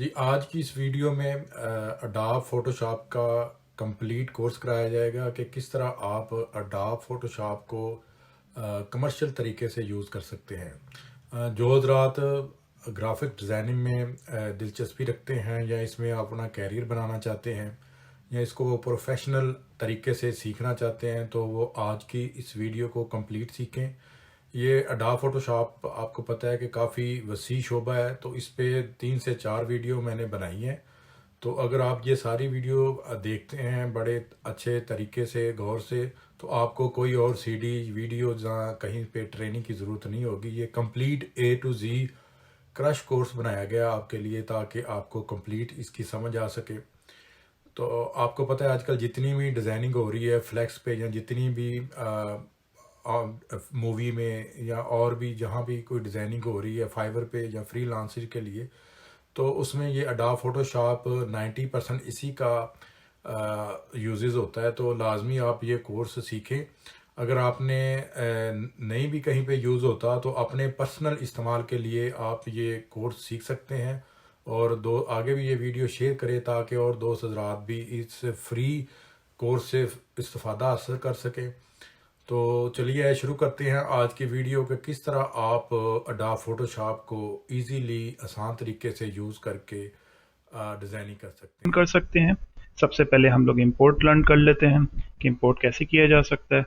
जी, आज की इस वीडियो में अडोब फ़ोटोशॉप का कंप्लीट कोर्स कराया जाएगा कि किस तरह आप अडोब फ़ोटोशॉप को कमर्शियल तरीके से यूज़ कर सकते हैं। जो हज़रात ग्राफ़िक डिज़ाइनिंग में दिलचस्पी रखते हैं या इसमें अपना करियर बनाना चाहते हैं या इसको वो प्रोफ़ेशनल तरीके से सीखना चाहते हैं, तो वो आज की इस वीडियो को कंप्लीट सीखें। ये अडोब फ़ोटोशॉप आपको पता है कि काफ़ी वसी शोबा है, तो इस पे 3 से 4 वीडियो मैंने बनाई हैं। तो अगर आप ये सारी वीडियो देखते हैं बड़े अच्छे तरीके से गौर से, तो आपको कोई और सीडी वीडियो जहाँ कहीं पे ट्रेनिंग की ज़रूरत नहीं होगी। ये complete A to Z crash course बनाया गया आपके लिए, ताकि आपको कंप्लीट इसकी समझ आ सके। तो आपको पता है आजकल जितनी भी डिज़ाइनिंग हो रही है फ्लेक्स पे या जितनी भी मूवी में या और भी जहाँ भी कोई डिज़ाइनिंग हो रही है फाइवर पे या फ्रीलांसर के लिए, तो उसमें ये अडोब फ़ोटोशॉप 90% इसी का यूजेस होता है। तो लाजमी आप ये कोर्स सीखें। अगर आपने नहीं भी कहीं पे यूज़ होता तो अपने पर्सनल इस्तेमाल के लिए आप ये कोर्स सीख सकते हैं, और दो आगे भी ये वीडियो शेयर करें ताकि और दोस्त हजरात भी इस फ्री कोर्स से इस्तेफादा हासिल कर सकें। तो चलिए शुरू करते हैं आज की वीडियो के किस तरह आप अडोब फ़ोटोशॉप को इजीली आसान तरीके से यूज़ करके डिज़ाइनिंग कर सकते हैं। कर सकते हैं। सबसे पहले हम लोग इंपोर्ट लर्न कर लेते हैं कि इंपोर्ट कैसे किया जा सकता है।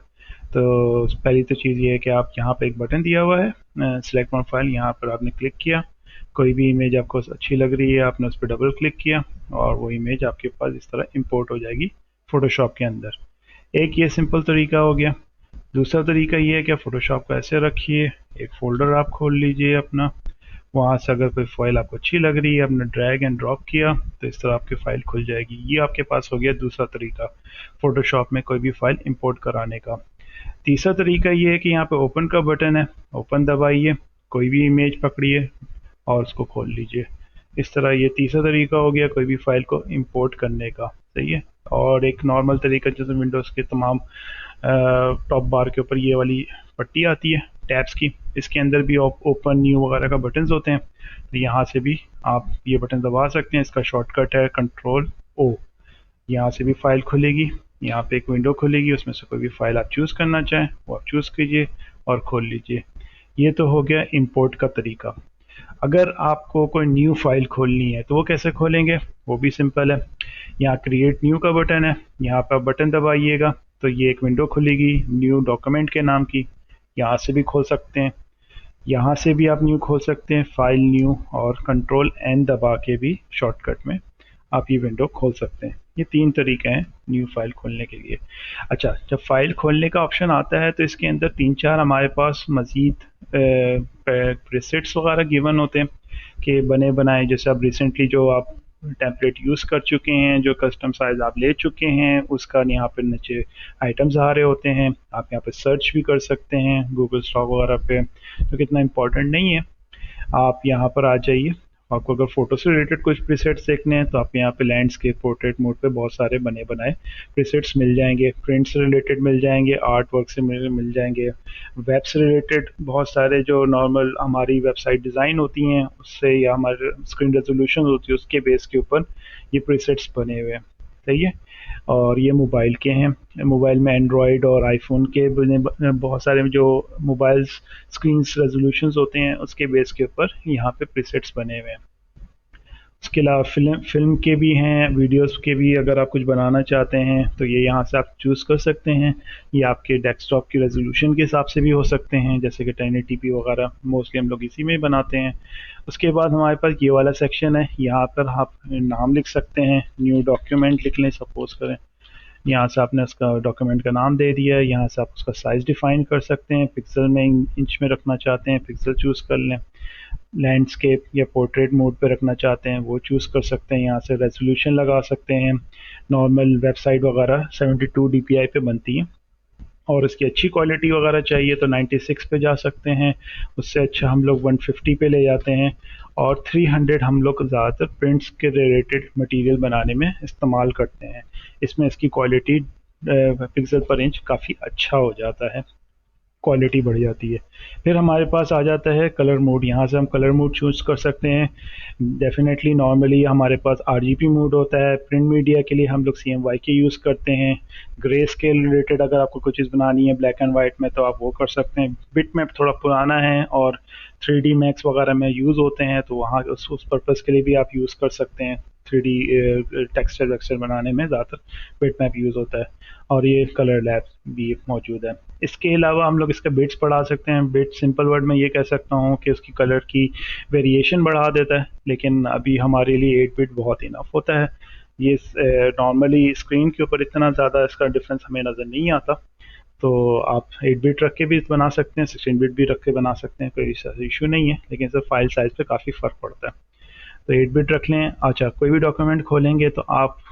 तो पहली तो चीज़ ये है कि आप यहाँ पे एक बटन दिया हुआ है सिलेक्ट माय फाइल, यहाँ पर आपने क्लिक किया। कोई भी इमेज आपको अच्छी लग रही है आपने उस पर डबल क्लिक किया और वो इमेज आपके पास इस तरह इंपोर्ट हो जाएगी फोटोशॉप के अंदर। एक ये सिंपल तरीका हो गया। दूसरा तरीका ये है कि फोटोशॉप को ऐसे रखिए, एक फोल्डर आप खोल लीजिए अपना, वहाँ से अगर कोई फाइल आपको अच्छी लग रही है आपने ड्रैग एंड ड्रॉप किया तो इस तरह आपकी फ़ाइल खुल जाएगी। ये आपके पास हो गया दूसरा तरीका फ़ोटोशॉप में कोई भी फ़ाइल इंपोर्ट कराने का। तीसरा तरीका ये है कि यहाँ पे ओपन का बटन है, ओपन दबाइए, कोई भी इमेज पकड़िए और उसको खोल लीजिए। इस तरह ये तीसरा तरीका हो गया कोई भी फाइल को इंपोर्ट करने का। सही है। और एक नॉर्मल तरीका जैसे विंडोज़ के तमाम टॉप बार के ऊपर ये वाली पट्टी आती है टैब्स की, इसके अंदर भी ओपन न्यू वगैरह का बटन्स होते हैं, तो यहाँ से भी आप ये बटन दबा सकते हैं। इसका शॉर्टकट है कंट्रोल ओ। यहाँ से भी फाइल खुलेगी, यहाँ पे एक विंडो खुलेगी, उसमें से कोई भी फाइल आप चूज़ करना चाहें वो आप चूज़ कीजिए और खोल लीजिए। ये तो हो गया इंपोर्ट का तरीका। अगर आपको कोई न्यू फाइल खोलनी है तो वो कैसे खोलेंगे, वो भी सिंपल है। यहाँ क्रिएट न्यू का बटन है, यहाँ पर बटन दबाइएगा तो ये एक विंडो खुलेगी न्यू डॉक्यूमेंट के नाम की, यहाँ से भी खोल सकते हैं। यहाँ से भी आप न्यू खोल सकते हैं फाइल न्यू, और कंट्रोल एन दबा के भी शॉर्टकट में आप ये विंडो खोल सकते हैं। ये तीन तरीके हैं न्यू फाइल खोलने के लिए। अच्छा, जब फाइल खोलने का ऑप्शन आता है तो इसके अंदर तीन चार हमारे पास मज़ीद प्रीसेट्स वगैरह गिवन होते हैं कि बने बनाए, जैसे अब रिसेंटली जो आप टेम्पलेट यूज़ कर चुके हैं, जो कस्टम साइज आप ले चुके हैं, उसका यहाँ पे नीचे आइटम्स आ रहे होते हैं। आप यहाँ पे सर्च भी कर सकते हैं गूगल स्टॉक वगैरह पे, तो कितना इम्पोर्टेंट नहीं है। आप यहाँ पर आ जाइए, आपको अगर फ़ोटो से रिलेटेड कुछ प्रीसेट्स देखने हैं तो आप यहाँ पे लैंडस्केप पोर्ट्रेट मोड पे बहुत सारे बने बनाए प्रीसेट्स मिल जाएंगे। प्रिंट से रिलेटेड मिल जाएंगे, आर्ट वर्क से मिल जाएंगे, वेब से रिलेटेड बहुत सारे जो नॉर्मल हमारी वेबसाइट डिज़ाइन होती हैं उससे या हमारे स्क्रीन रेजोल्यूशन होती है उसके बेस के ऊपर ये प्रीसेट्स बने हुए हैं। सही है। और ये मोबाइल के हैं, मोबाइल में एंड्रॉयड और आईफोन के बहुत सारे जो मोबाइल स्क्रीन रेजोल्यूशंस होते हैं उसके बेस के ऊपर यहाँ पे प्रीसेट्स बने हुए हैं। उसके अलावा फिल्म के भी हैं, वीडियोस के भी अगर आप कुछ बनाना चाहते हैं तो ये यहाँ से आप चूज़ कर सकते हैं। ये आपके डेस्कटॉप की रेजोल्यूशन के हिसाब से भी हो सकते हैं, जैसे कि 1080p वगैरह मोस्टली हम लोग इसी में ही बनाते हैं। उसके बाद हमारे पास ये वाला सेक्शन है, यहाँ पर आप नाम लिख सकते हैं, न्यू डॉक्यूमेंट लिख लें सपोज करें। यहाँ से आपने उसका डॉक्यूमेंट का नाम दे दिया है, यहाँ से आप उसका साइज़ डिफ़ाइन कर सकते हैं, पिक्सल में इंच में रखना चाहते हैं पिक्सल चूज़ कर लें, लैंडस्केप या पोर्ट्रेट मोड पे रखना चाहते हैं वो चूज़ कर सकते हैं, यहाँ से रेजोल्यूशन लगा सकते हैं। नॉर्मल वेबसाइट वगैरह 72 DPI पे बनती हैं, और इसकी अच्छी क्वालिटी वगैरह चाहिए तो 96 पे जा सकते हैं। उससे अच्छा हम लोग 150 पे ले जाते हैं, और 300 हम लोग ज़्यादातर प्रिंट्स के रिलेटेड मटेरियल बनाने में इस्तेमाल करते हैं। इसमें इसकी क्वालिटी पिक्सल पर इंच काफ़ी अच्छा हो जाता है। क्वालिटी बढ़ जाती है। फिर हमारे पास आ जाता है कलर मोड। यहाँ से हम कलर मोड चूज़ कर सकते हैं। डेफिनेटली नॉर्मली हमारे पास आरजीबी मोड होता है। प्रिंट मीडिया के लिए हम लोग CMYK यूज़ करते हैं। ग्रे स्केल रिलेटेड अगर आपको कोई चीज़ बनानी है ब्लैक एंड वाइट में तो आप वो कर सकते हैं। बिट मैप थोड़ा पुराना है और 3D मैक्स वगैरह में यूज़ होते हैं, तो वहाँ उस पर्पज़ के लिए भी आप यूज़ कर सकते हैं। 3D टेक्सचर वेक्सचर बनाने में ज़्यादातर बिट मैप यूज़ होता है। और ये कलर लैब भी मौजूद है। इसके अलावा हम लोग इसका बिट्स बढ़ा सकते हैं। बिट सिंपल वर्ड में ये कह सकता हूँ कि उसकी कलर की वेरिएशन बढ़ा देता है, लेकिन अभी हमारे लिए 8 बिट बहुत इनफ होता है। ये नॉर्मली स्क्रीन के ऊपर इतना ज़्यादा इसका डिफरेंस हमें नज़र नहीं आता, तो आप 8 बिट रख के भी बना सकते हैं, 16 बिट भी रख के बना सकते हैं, कोई इशू नहीं है। लेकिन सर फाइल साइज़ पे काफ़ी फ़र्क पड़ता है, तो 8 बिट रख लें। अच्छा, कोई भी डॉक्यूमेंट खोलेंगे तो आपको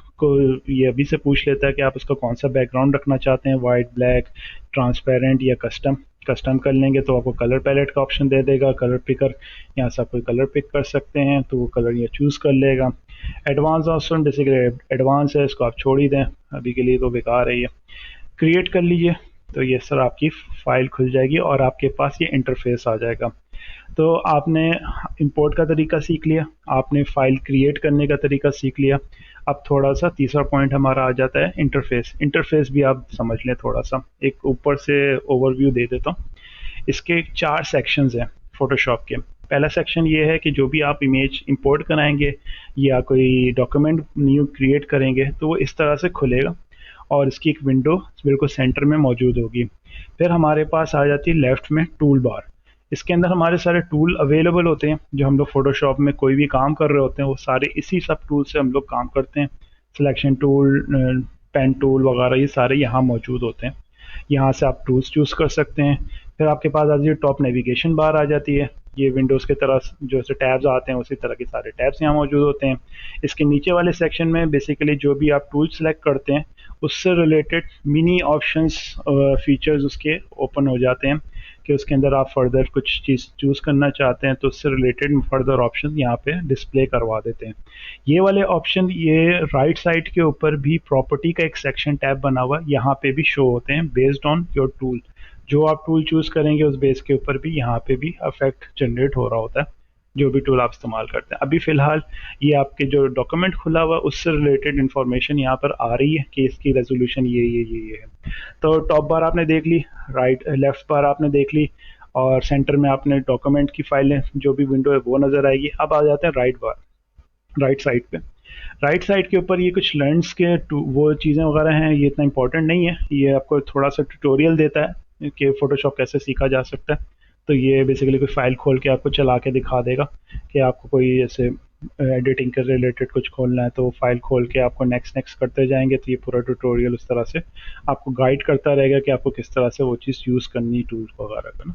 ये अभी से पूछ लेता है कि आप उसका कौन सा बैकग्राउंड रखना चाहते हैं, वाइट, ब्लैक, ट्रांसपेरेंट या कस्टम। कस्टम कर लेंगे तो आपको कलर पैलेट का ऑप्शन दे देगा, कलर पिकर। यहाँ से आप कोई कलर पिक कर सकते हैं, तो वो कलर ये चूज़ कर लेगा। एडवांस ऑप्शन बेसिकली एडवांस है, इसको आप छोड़ ही दें, अभी के लिए तो बेकार है ये। क्रिएट कर लीजिए, तो ये सर आपकी फ़ाइल खुल जाएगी और आपके पास ये इंटरफेस आ जाएगा। तो आपने इंपोर्ट का तरीका सीख लिया, आपने फ़ाइल क्रिएट करने का तरीका सीख लिया। अब थोड़ा सा तीसरा पॉइंट हमारा आ जाता है इंटरफेस। इंटरफेस भी आप समझ लें थोड़ा सा, एक ऊपर से ओवरव्यू दे देता हूँ। इसके 4 सेक्शंस हैं फ़ोटोशॉप के। पहला सेक्शन ये है कि जो भी आप इमेज इंपोर्ट कराएंगे या कोई डॉक्यूमेंट न्यू क्रिएट करेंगे तो वो इस तरह से खुलेगा और इसकी एक विंडो बिल्कुल सेंटर में मौजूद होगी। फिर हमारे पास आ जाती है लेफ़्ट में टूल बार। इसके अंदर हमारे सारे टूल अवेलेबल होते हैं, जो हम लोग फ़ोटोशॉप में कोई भी काम कर रहे होते हैं वो सारे इसी सब टूल से हम लोग काम करते हैं। सिलेक्शन टूल, पेन टूल वगैरह ये सारे यहाँ मौजूद होते हैं। यहाँ से आप टूल्स चूज़ कर सकते हैं। फिर आपके पास आ जाती है टॉप नेविगेशन बार आ जाती है। ये विंडोज़ की तरह जो से टैब्स आते हैं उसी तरह के सारे टैब्स यहाँ मौजूद होते हैं। इसके नीचे वाले सेक्शन में बेसिकली जो भी आप टूल सेलेक्ट करते हैं उससे रिलेटेड मिनी ऑप्शंस फीचर्स उसके ओपन हो जाते हैं, कि उसके अंदर आप फर्दर कुछ चीज़ चूज़ करना चाहते हैं तो उससे रिलेटेड फर्दर ऑप्शन यहाँ पे डिस्प्ले करवा देते हैं। ये वाले ऑप्शन ये राइट साइड के ऊपर भी प्रॉपर्टी का एक सेक्शन टैब बना हुआ है, यहाँ पे भी शो होते हैं बेस्ड ऑन योर टूल। जो आप टूल चूज़ करेंगे उस बेस के ऊपर भी यहाँ पे भी इफेक्ट जनरेट हो रहा होता है, जो भी टूल आप इस्तेमाल करते हैं। अभी फ़िलहाल ये आपके जो डॉक्यूमेंट खुला हुआ है उससे रिलेटेड इन्फॉर्मेशन यहाँ पर आ रही है कि इसकी रेजोल्यूशन ये है। तो टॉप बार आपने देख ली, राइट लेफ़्ट बार आपने देख ली, और सेंटर में आपने डॉक्यूमेंट की फाइलें जो भी विंडो है वो नज़र आएगी। अब आ जाते हैं राइट बार, राइट साइड पे। राइट साइड के ऊपर ये कुछ लर्न्स के वो चीज़ें वगैरह हैं, ये इतना इंपॉर्टेंट नहीं है। ये आपको थोड़ा सा ट्यूटोरियल देता है कि फ़ोटोशॉप कैसे सीखा जा सकता है। तो ये बेसिकली कोई फ़ाइल खोल के आपको चला के दिखा देगा कि आपको कोई ऐसे एडिटिंग के रिलेटेड कुछ खोलना है, तो फ़ाइल खोल के आपको नेक्स्ट नेक्स्ट करते जाएंगे, तो ये पूरा ट्यूटोरियल उस तरह से आपको गाइड करता रहेगा कि आपको किस तरह से वो चीज़ यूज़ करनी टूल वगैरह का ना।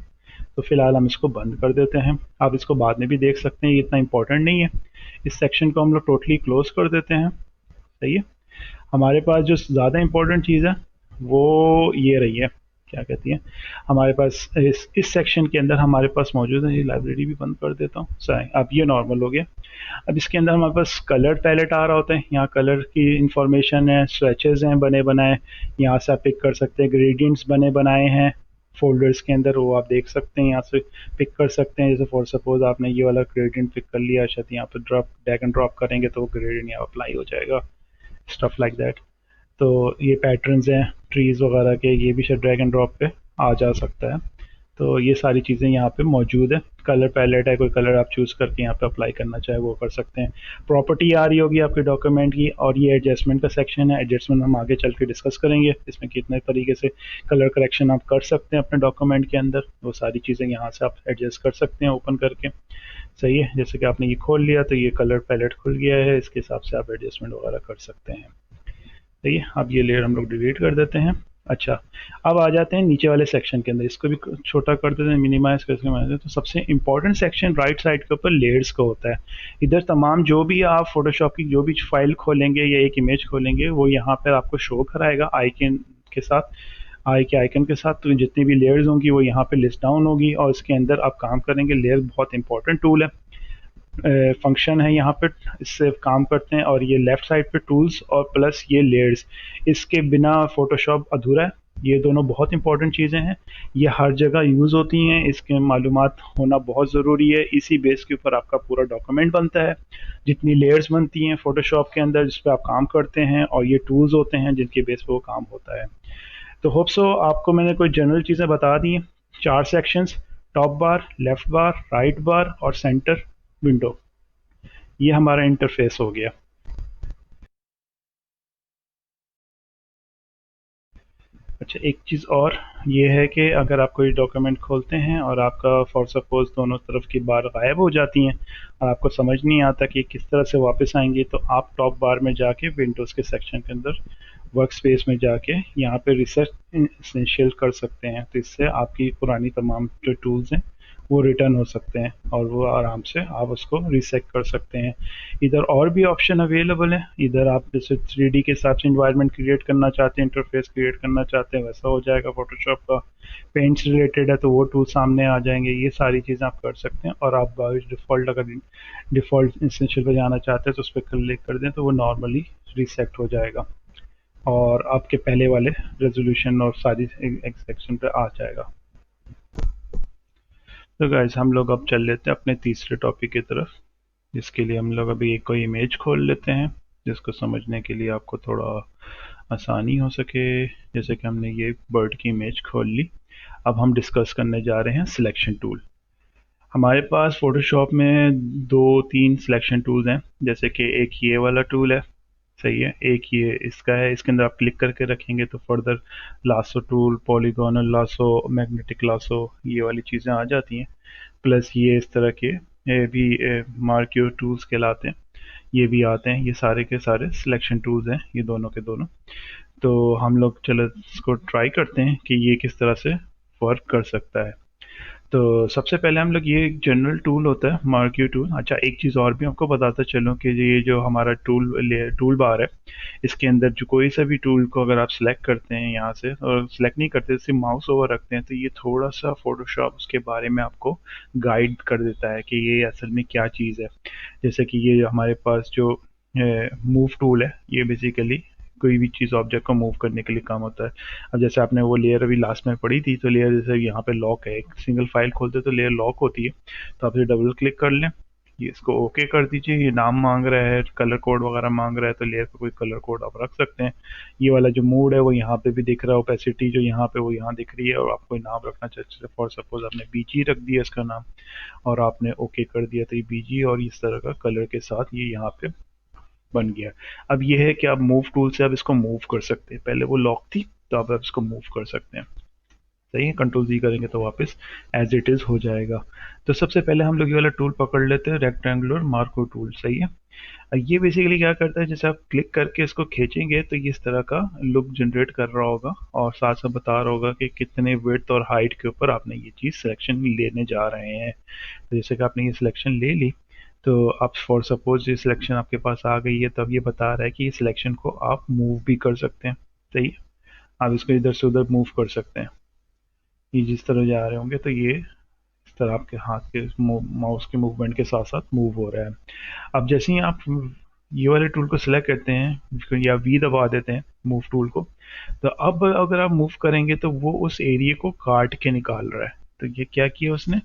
तो फ़िलहाल हम इसको बंद कर देते हैं, आप इसको बाद में भी देख सकते हैं, ये इतना इंपॉर्टेंट नहीं है। इस सेक्शन को हम लोग टोटली क्लोज़ कर देते हैं। सही है। हमारे पास जो ज़्यादा इंपॉर्टेंट चीज़ है वो ये रही है, क्या कहती है, हमारे पास इस सेक्शन के अंदर हमारे पास मौजूद है। ये लाइब्रेरी भी बंद कर देता हूँ, सही। अब ये नॉर्मल हो गया। अब इसके अंदर हमारे पास कलर पैलेट आ रहा होता है, यहाँ कलर की इंफॉर्मेशन है, स्वेचेस हैं बने बनाए, यहाँ से आप पिक कर सकते हैं। ग्रेडियंट्स बने बनाए हैं फोल्डर्स के अंदर, वो आप देख सकते हैं, यहाँ से पिक कर सकते हैं। जैसे फॉर सपोज आपने ये वाला ग्रेडियंट पिक कर लिया, शायद यहाँ पे ड्रैग एंड ड्रॉप करेंगे तो वो ग्रेडियंट यहाँ अप्लाई हो जाएगा, स्टफ लाइक दैट। तो ये पैटर्न्स हैं ट्रीज़ वगैरह के, ये भी शायद ड्रैग एंड ड्रॉप पे आ जा सकता है। तो ये सारी चीज़ें यहाँ पे मौजूद है। कलर पैलेट है, कोई कलर आप चूज़ करके यहाँ पे अप्लाई करना चाहे वो कर सकते हैं। प्रॉपर्टी आ रही होगी आपके डॉक्यूमेंट की, और ये एडजस्टमेंट का सेक्शन है। एडजस्टमेंट हम आगे चल के डिस्कस करेंगे, इसमें कितने तरीके से कलर करेक्शन आप कर सकते हैं अपने डॉक्यूमेंट के अंदर, वो सारी चीज़ें यहाँ से आप एडजस्ट कर सकते हैं ओपन करके। सही है। जैसे कि आपने ये खोल लिया तो ये कलर पैलेट खुल गया है, इसके हिसाब से आप एडजस्टमेंट वगैरह कर सकते हैं। सही है। अब ये लेयर हम लोग डिलीट कर देते हैं। अच्छा, अब आ जाते हैं नीचे वाले सेक्शन के अंदर, इसको भी छोटा कर देते हैं, मिनिमाइज करके बनाते हैं। तो सबसे इंपॉर्टेंट सेक्शन राइट साइड के ऊपर लेयर्स का होता है। इधर तमाम जो भी आप फोटोशॉप की जो भी फाइल खोलेंगे या एक इमेज खोलेंगे वो यहाँ पर आपको शो कराएगा आइकन के साथ, आई के आइकन के साथ। तो जितनी भी लेयर्स होंगी वो यहाँ पे लिस्ट डाउन होगी और इसके अंदर आप काम करेंगे। लेयर बहुत इंपॉर्टेंट टूल है, फंक्शन है यहाँ पे, इससे काम करते हैं। और ये लेफ़्ट साइड पे टूल्स और प्लस ये लेयर्स, इसके बिना फ़ोटोशॉप अधूरा है। ये दोनों बहुत इंपॉर्टेंट चीज़ें हैं, ये हर जगह यूज़ होती हैं, इसके मालूमात होना बहुत ज़रूरी है। इसी बेस के ऊपर आपका पूरा डॉक्यूमेंट बनता है, जितनी लेयर्स बनती हैं फ़ोटोशॉप के अंदर जिस पे आप काम करते हैं, और ये टूल्स होते हैं जिनके बेस पे वो काम होता है। तो होप सो आपको मैंने कोई जनरल चीज़ें बता दी हैं। 4 सेक्शंस, टॉप बार, लेफ्ट बार, राइट बार और सेंटर विंडो, ये हमारा इंटरफेस हो गया। अच्छा, एक चीज़ और ये है कि अगर आप कोई डॉक्यूमेंट खोलते हैं और आपका फॉर सपोज़ दोनों तरफ की बार गायब हो जाती हैं और आपको समझ नहीं आता कि किस तरह से वापस आएंगी, तो आप टॉप बार में जाके विंडोज़ के सेक्शन के अंदर वर्क स्पेस में जाके यहाँ पे रिसेट इसेंशियल कर सकते हैं। तो इससे आपकी पुरानी तमाम जो टूल्स हैं वो रिटर्न हो सकते हैं और वो आराम से आप उसको रीसेट कर सकते हैं। इधर और भी ऑप्शन अवेलेबल है, इधर आप जैसे 3D के हिसाब से इन्वायरमेंट क्रिएट करना चाहते हैं, इंटरफेस क्रिएट करना चाहते हैं, वैसा हो जाएगा फोटोशॉप का। पेंट्स रिलेटेड है तो वो टूल सामने आ जाएंगे, ये सारी चीज़ें आप कर सकते हैं। और आप डिफ़ॉल्ट अगर डिफ़ॉल्ट इंसेंशियल पे जाना चाहते हैं तो उस पर क्लिक कर दें तो वो नॉर्मली रीसेट हो जाएगा और आपके पहले वाले रेजोल्यूशन और सारी एक सेक्शन पे आ जाएगा। तो गाइस हम लोग अब चल लेते हैं अपने तीसरे टॉपिक की तरफ, जिसके लिए हम लोग अभी एक कोई इमेज खोल लेते हैं जिसको समझने के लिए आपको थोड़ा आसानी हो सके। जैसे कि हमने ये बर्ड की इमेज खोल ली, अब हम डिस्कस करने जा रहे हैं सिलेक्शन टूल। हमारे पास फोटोशॉप में दो तीन सिलेक्शन टूल्स हैं, जैसे कि एक ये वाला टूल है, सही है, एक ये इसका है, इसके अंदर आप क्लिक करके रखेंगे तो further lasso tool, polygonal lasso, magnetic lasso, ये वाली चीज़ें आ जाती हैं। प्लस ये इस तरह के ये भी मार्क्यो टूल्स कहलाते हैं, ये भी आते हैं। ये सारे के सारे सिलेक्शन टूल्स हैं, ये दोनों के दोनों। तो हम लोग चलो इसको ट्राई करते हैं कि ये किस तरह से वर्क कर सकता है। तो सबसे पहले हम लोग, ये एक जनरल टूल होता है मार्क्यू टूल। अच्छा, एक चीज़ और भी आपको बताता चलूँ कि ये जो हमारा टूल बार है, इसके अंदर जो कोई सा भी टूल को अगर आप सिलेक्ट करते हैं यहाँ से, और सिलेक्ट नहीं करते सिर्फ माउस ओवर रखते हैं, तो ये थोड़ा सा फोटोशॉप उसके बारे में आपको गाइड कर देता है कि ये असल में क्या चीज़ है। जैसे कि ये हमारे पास जो मूव टूल है, ये बेसिकली कोई भी चीज़ ऑब्जेक्ट को मूव करने के लिए काम होता है। अब जैसे आपने वो लेयर अभी लास्ट में पढ़ी थी, तो लेयर जैसे यहाँ पे लॉक है, एक सिंगल फाइल खोलते तो लेयर लॉक होती है, तो आप इसे डबल क्लिक कर लें, ये इसको ओके कर दीजिए। ये नाम मांग रहा है, कलर कोड वगैरह मांग रहा है, तो लेयर का कोई कलर कोड आप रख सकते हैं। ये वाला जो मूड है वो यहाँ पे भी दिख रहा है, ओपेसिटी जो यहाँ पे वो यहाँ दिख रही है, और आप कोई नाम रखना चाहते हैं, फॉर सपोज आपने बीजी रख दिया इसका नाम, और आपने ओके कर दिया, तो ये बीजी और इस तरह का कलर के साथ ये यहाँ पे बन गया। अब ये है कि आप मूव टूल से आप इसको मूव कर सकते हैं, पहले वो लॉक थी तो अब आप इसको मूव कर सकते हैं। सही है, कंट्रोल जी करेंगे तो वापस एज इट इज हो जाएगा। तो सबसे पहले हम लोग ये वाला टूल पकड़ लेते हैं, रेक्टेंगुलर मार्को टूल। सही है, ये बेसिकली क्या करता है, जैसे आप क्लिक करके इसको खींचेंगे तो ये इस तरह का लुक जनरेट कर रहा होगा और साथ साथ बता रहा होगा कि कितने विड्थ और हाइट के ऊपर आपने ये चीज़ सिलेक्शन लेने जा रहे हैं। तो जैसे कि आपने ये सिलेक्शन ले ली, तो आप फॉर सपोज ये सिलेक्शन आपके पास आ गई है, तब ये बता रहा है कि ये सिलेक्शन को आप मूव भी कर सकते हैं। सही है, आप इसको इधर से उधर मूव कर सकते हैं, ये जिस तरह जा रहे होंगे तो ये इस तरह आपके हाथ के माउस के मूवमेंट के साथ साथ मूव हो रहा है। अब जैसे ही आप ये वाले टूल को सिलेक्ट करते हैं या वी दबा देते हैं मूव टूल को, तो अब अगर आप मूव करेंगे तो वो उस एरिया को काट के निकाल रहा है। तो ये क्या किया उसने,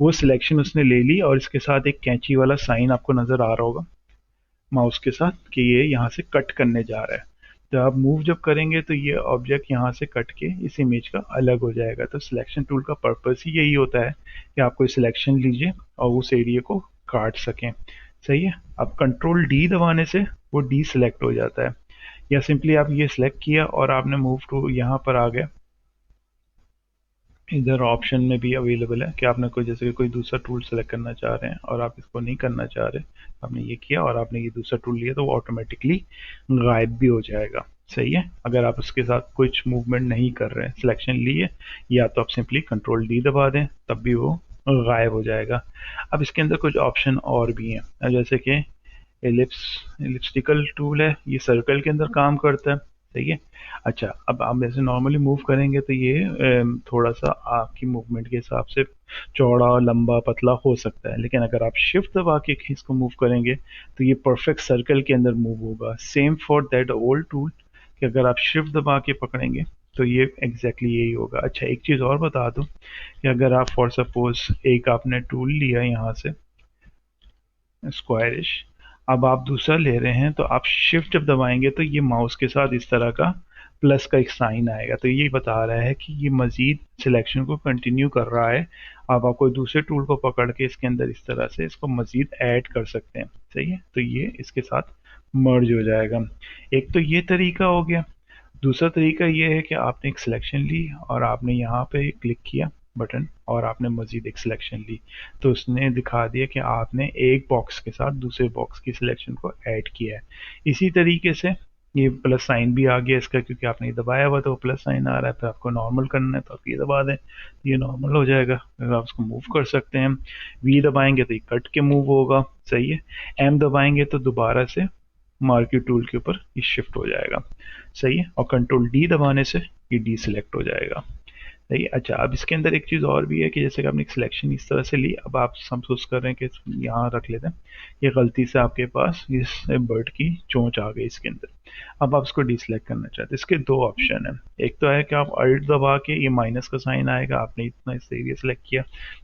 वो सिलेक्शन उसने ले ली और इसके साथ एक कैंची वाला साइन आपको नज़र आ रहा होगा माउस के साथ कि ये यहाँ से कट करने जा रहा है। तो आप मूव जब करेंगे तो ये ऑब्जेक्ट यहाँ से कट के इस इमेज का अलग हो जाएगा। तो सिलेक्शन टूल का पर्पस ही यही होता है कि आप कोई सिलेक्शन लीजिए और उस एरिया को काट सकें। सही है, अब कंट्रोल डी दबाने से वो डी सिलेक्ट हो जाता है, या सिंपली आप ये सिलेक्ट किया और आपने मूव टू यहाँ पर आ गया। इधर ऑप्शन में भी अवेलेबल है कि आपने कोई जैसे कोई दूसरा टूल सेलेक्ट करना चाह रहे हैं और आप इसको नहीं करना चाह रहे, आपने ये किया और आपने ये दूसरा टूल लिया तो वो ऑटोमेटिकली गायब भी हो जाएगा। सही है, अगर आप उसके साथ कुछ मूवमेंट नहीं कर रहे हैं, सिलेक्शन लिए, या तो आप सिंपली कंट्रोल डी दबा दें तब भी वो गायब हो जाएगा। अब इसके अंदर कुछ ऑप्शन और भी हैं, जैसे कि एलिप्टिकल टूल है, ये सर्कल के अंदर काम करता है। सही है, अच्छा अब आप ऐसे नॉर्मली मूव करेंगे तो ये थोड़ा सा आपकी मूवमेंट के हिसाब से चौड़ा लंबा पतला हो सकता है, लेकिन अगर आप शिफ्ट दबा के इसको मूव करेंगे तो ये परफेक्ट सर्कल के अंदर मूव होगा। Same for that old tool कि अगर आप शिफ्ट दबा के पकड़ेंगे तो ये एग्जैक्टली यही होगा। अच्छा, एक चीज़ और बता दूं कि अगर आप फॉर सपोज एक आपने टूल लिया यहाँ से स्क्वायरिश, अब आप दूसरा ले रहे हैं तो आप शिफ्ट जब दबाएंगे तो ये माउस के साथ इस तरह का प्लस का एक साइन आएगा, तो ये बता रहा है कि ये मजीद सिलेक्शन को कंटिन्यू कर रहा है। आप कोई दूसरे टूल को पकड़ के इसके अंदर इस तरह से इसको मजीद ऐड कर सकते हैं। सही है, तो ये इसके साथ मर्ज हो जाएगा। एक तो ये तरीका हो गया। दूसरा तरीका ये है कि आपने एक सिलेक्शन ली और आपने यहाँ पे क्लिक किया बटन और आपने मजीद एक सिलेक्शन ली, तो उसने दिखा दिया कि आपने एक बॉक्स के साथ दूसरे बॉक्स की सिलेक्शन को ऐड किया है। इसी तरीके से ये प्लस साइन भी आ गया इसका, क्योंकि आपने ये दबाया हुआ तो वो प्लस साइन आ रहा है, फिर आपको नॉर्मल करना है तो आप ये दबा दें, तो ये नॉर्मल हो जाएगा। अगर आप उसको मूव कर सकते हैं, वी दबाएंगे तो ये कट के मूव होगा। सही है, एम दबाएंगे तो दोबारा से मार्क्यू टूल के ऊपर ये शिफ्ट हो जाएगा। सही है, और कंट्रोल डी दबाने से ये डी सिलेक्ट हो जाएगा। सही है। अच्छा, अब इसके अंदर एक चीज़ और भी है कि जैसे कि आपने एक सिलेक्शन इस तरह से ली, अब आप महसूस कर रहे हैं कि यहाँ रख लेते हैं, ये गलती से आपके पास इस बर्ड की चोंच आ गई इसके अंदर। अब आप इसको डिसलेक्ट करना चाहते हैं, इसके दो ऑप्शन है। एक तो है कि आप अल्ट दबा के ये माइनस का साइन आएगा, आपने इतना इस एरिया सेलेक्ट किया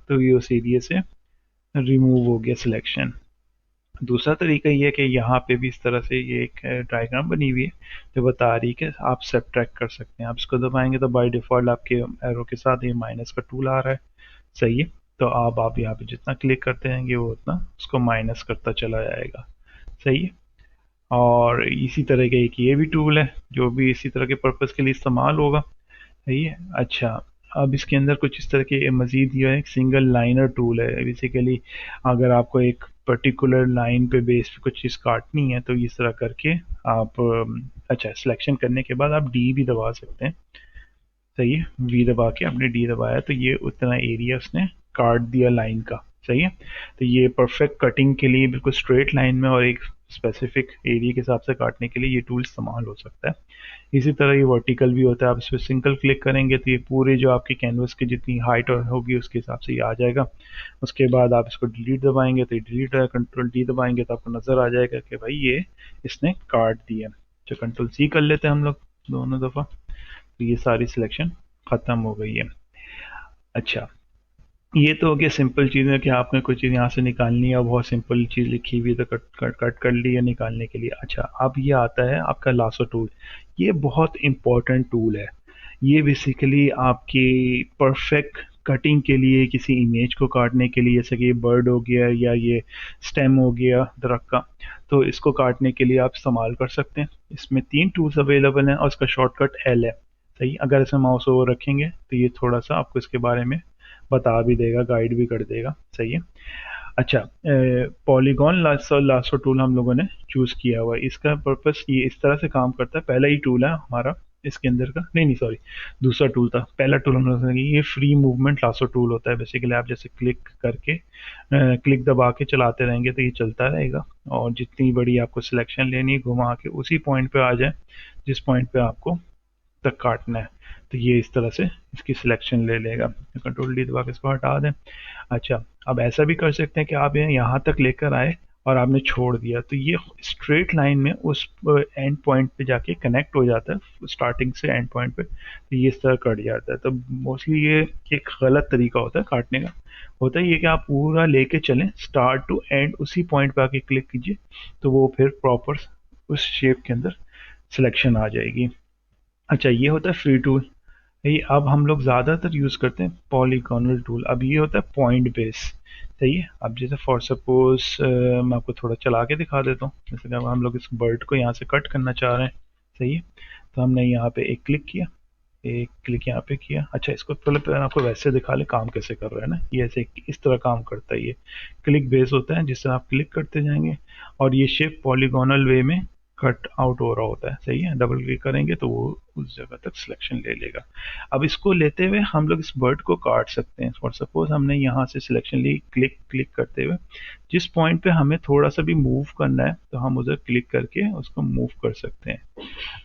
तो ये उस एरिया से रिमूव हो गया सिलेक्शन। दूसरा तरीका ये है कि यहाँ पे भी इस तरह से ये एक डायग्राम बनी हुई है जो बता रही है कि आप सब्ट्रैक्ट कर सकते हैं। आप इसको दबाएंगे तो बाय डिफ़ॉल्ट आपके एरो के साथ ये माइनस का टूल आ रहा है। सही है, तो आप यहाँ पे जितना क्लिक करते रहेंगे वो उतना उसको माइनस करता चला जाएगा। सही है, और इसी तरह का एक ये भी टूल है जो भी इसी तरह के पर्पज़ के लिए इस्तेमाल होगा। सही है। अच्छा, अब इसके अंदर कुछ इस तरह के मज़ीद ये है, एक सिंगल लाइनर टूल है बेसिकली। अगर आपको एक पर्टिकुलर लाइन पे बेस पे कुछ चीज़ काटनी है तो इस तरह करके आप अच्छा, सिलेक्शन करने के बाद आप डी भी दबा सकते हैं। सही है, वी दबा के आपने डी दबाया तो ये उतना एरिया उसने काट दिया लाइन का। सही है, तो ये परफेक्ट कटिंग के लिए बिल्कुल स्ट्रेट लाइन में और एक स्पेसिफिक एरिया के हिसाब से काटने के लिए ये टूल इस्तेमाल हो सकता है। इसी तरह ये वर्टिकल भी होता है, आप इस पर सिंगल क्लिक करेंगे तो ये पूरे जो आपकी कैनवस की जितनी हाइट होगी उसके हिसाब से ये आ जाएगा। उसके बाद आप इसको डिलीट दबाएंगे तो ये डिलीट है, कंट्रोल डी दबाएंगे तो आपको नज़र आ जाएगा कि भाई ये इसने काट दिया। तो कंट्रोल सी कर लेते हैं हम लोग दोनों दफ़ा, तो ये सारी सिलेक्शन ख़त्म हो गई है। अच्छा, ये तो हो गया सिंपल चीज़ है कि आपने कोई चीज़ यहाँ से निकालनी है, बहुत सिंपल चीज़ लिखी हुई है तो कट कट कट कर ली है निकालने के लिए। अच्छा, अब ये आता है आपका लासो टूल। ये बहुत इम्पोर्टेंट टूल है। ये बेसिकली आपकी परफेक्ट कटिंग के लिए, किसी इमेज को काटने के लिए, जैसे कि ये बर्ड हो गया या ये स्टेम हो गया दरख्त का, तो इसको काटने के लिए आप इस्तेमाल कर सकते हैं। इसमें 3 टूल्स अवेलेबल हैं और इसका शॉर्टकट एल है। सही, अगर इसमें माउस ओवर रखेंगे तो ये थोड़ा सा आपको इसके बारे में बता भी देगा, गाइड भी कर देगा। सही है। अच्छा, पॉलीगॉन लासो टूल हम लोगों ने चूज़ किया हुआ है। इसका पर्पस ये इस तरह से काम करता है। पहला ही टूल है हमारा इसके अंदर का, नहीं नहीं सॉरी, दूसरा टूल था। पहला टूल हम लोगों ने, ये फ्री मूवमेंट लासो टूल होता है। बेसिकली आप जैसे क्लिक करके क्लिक दबा के चलाते रहेंगे तो ये चलता रहेगा, और जितनी बड़ी आपको सिलेक्शन लेनी है घुमा के उसी पॉइंट पे आ जाए जिस पॉइंट पे आपको तक काटना है, तो ये इस तरह से इसकी सिलेक्शन ले लेगा। कंट्रोल डी दबा के इसको हटा दें। अच्छा, अब ऐसा भी कर सकते हैं कि आप यहाँ तक लेकर आए और आपने छोड़ दिया तो ये स्ट्रेट लाइन में उस एंड पॉइंट पे जाके कनेक्ट हो जाता है, स्टार्टिंग से एंड पॉइंट पे, तो ये इस तरह कट जाता है। तो मोस्टली ये एक गलत तरीका होता है काटने का। होता ही है कि आप पूरा लेके चलें स्टार्ट टू एंड, उसी पॉइंट पे आके क्लिक कीजिए तो वो फिर प्रॉपर उस शेप के अंदर सिलेक्शन आ जाएगी। अच्छा, ये होता है फ्री टूल। ये अब हम लोग ज़्यादातर यूज़ करते हैं पॉलीगॉनल टूल। अब ये होता है पॉइंट बेस। सही है, अब जैसे फॉर सपोज मैं आपको थोड़ा चला के दिखा देता हूँ। जैसे कि अब हम लोग इस बर्ड को यहाँ से कट करना चाह रहे हैं। सही है, तो हमने यहाँ पे एक क्लिक किया, एक क्लिक यहाँ पे किया। अच्छा, इसको पहले आपको वैसे दिखा ले काम कैसे कर रहे हैं ना। ये ऐसे इस तरह काम करता है। ये क्लिक बेस होता है जिससे आप क्लिक करते जाएंगे और ये शेप पॉलीगॉनल वे में कट आउट हो रहा होता है। सही है, डबल क्लिक करेंगे तो वो उस जगह तक सिलेक्शन ले लेगा। अब इसको लेते हुए हम लोग इस बर्ड को काट सकते हैं। फॉर सपोज हमने यहाँ से सिलेक्शन ली, क्लिक क्लिक करते हुए जिस पॉइंट पे हमें थोड़ा सा भी मूव करना है तो हम उधर क्लिक करके उसको मूव कर सकते हैं।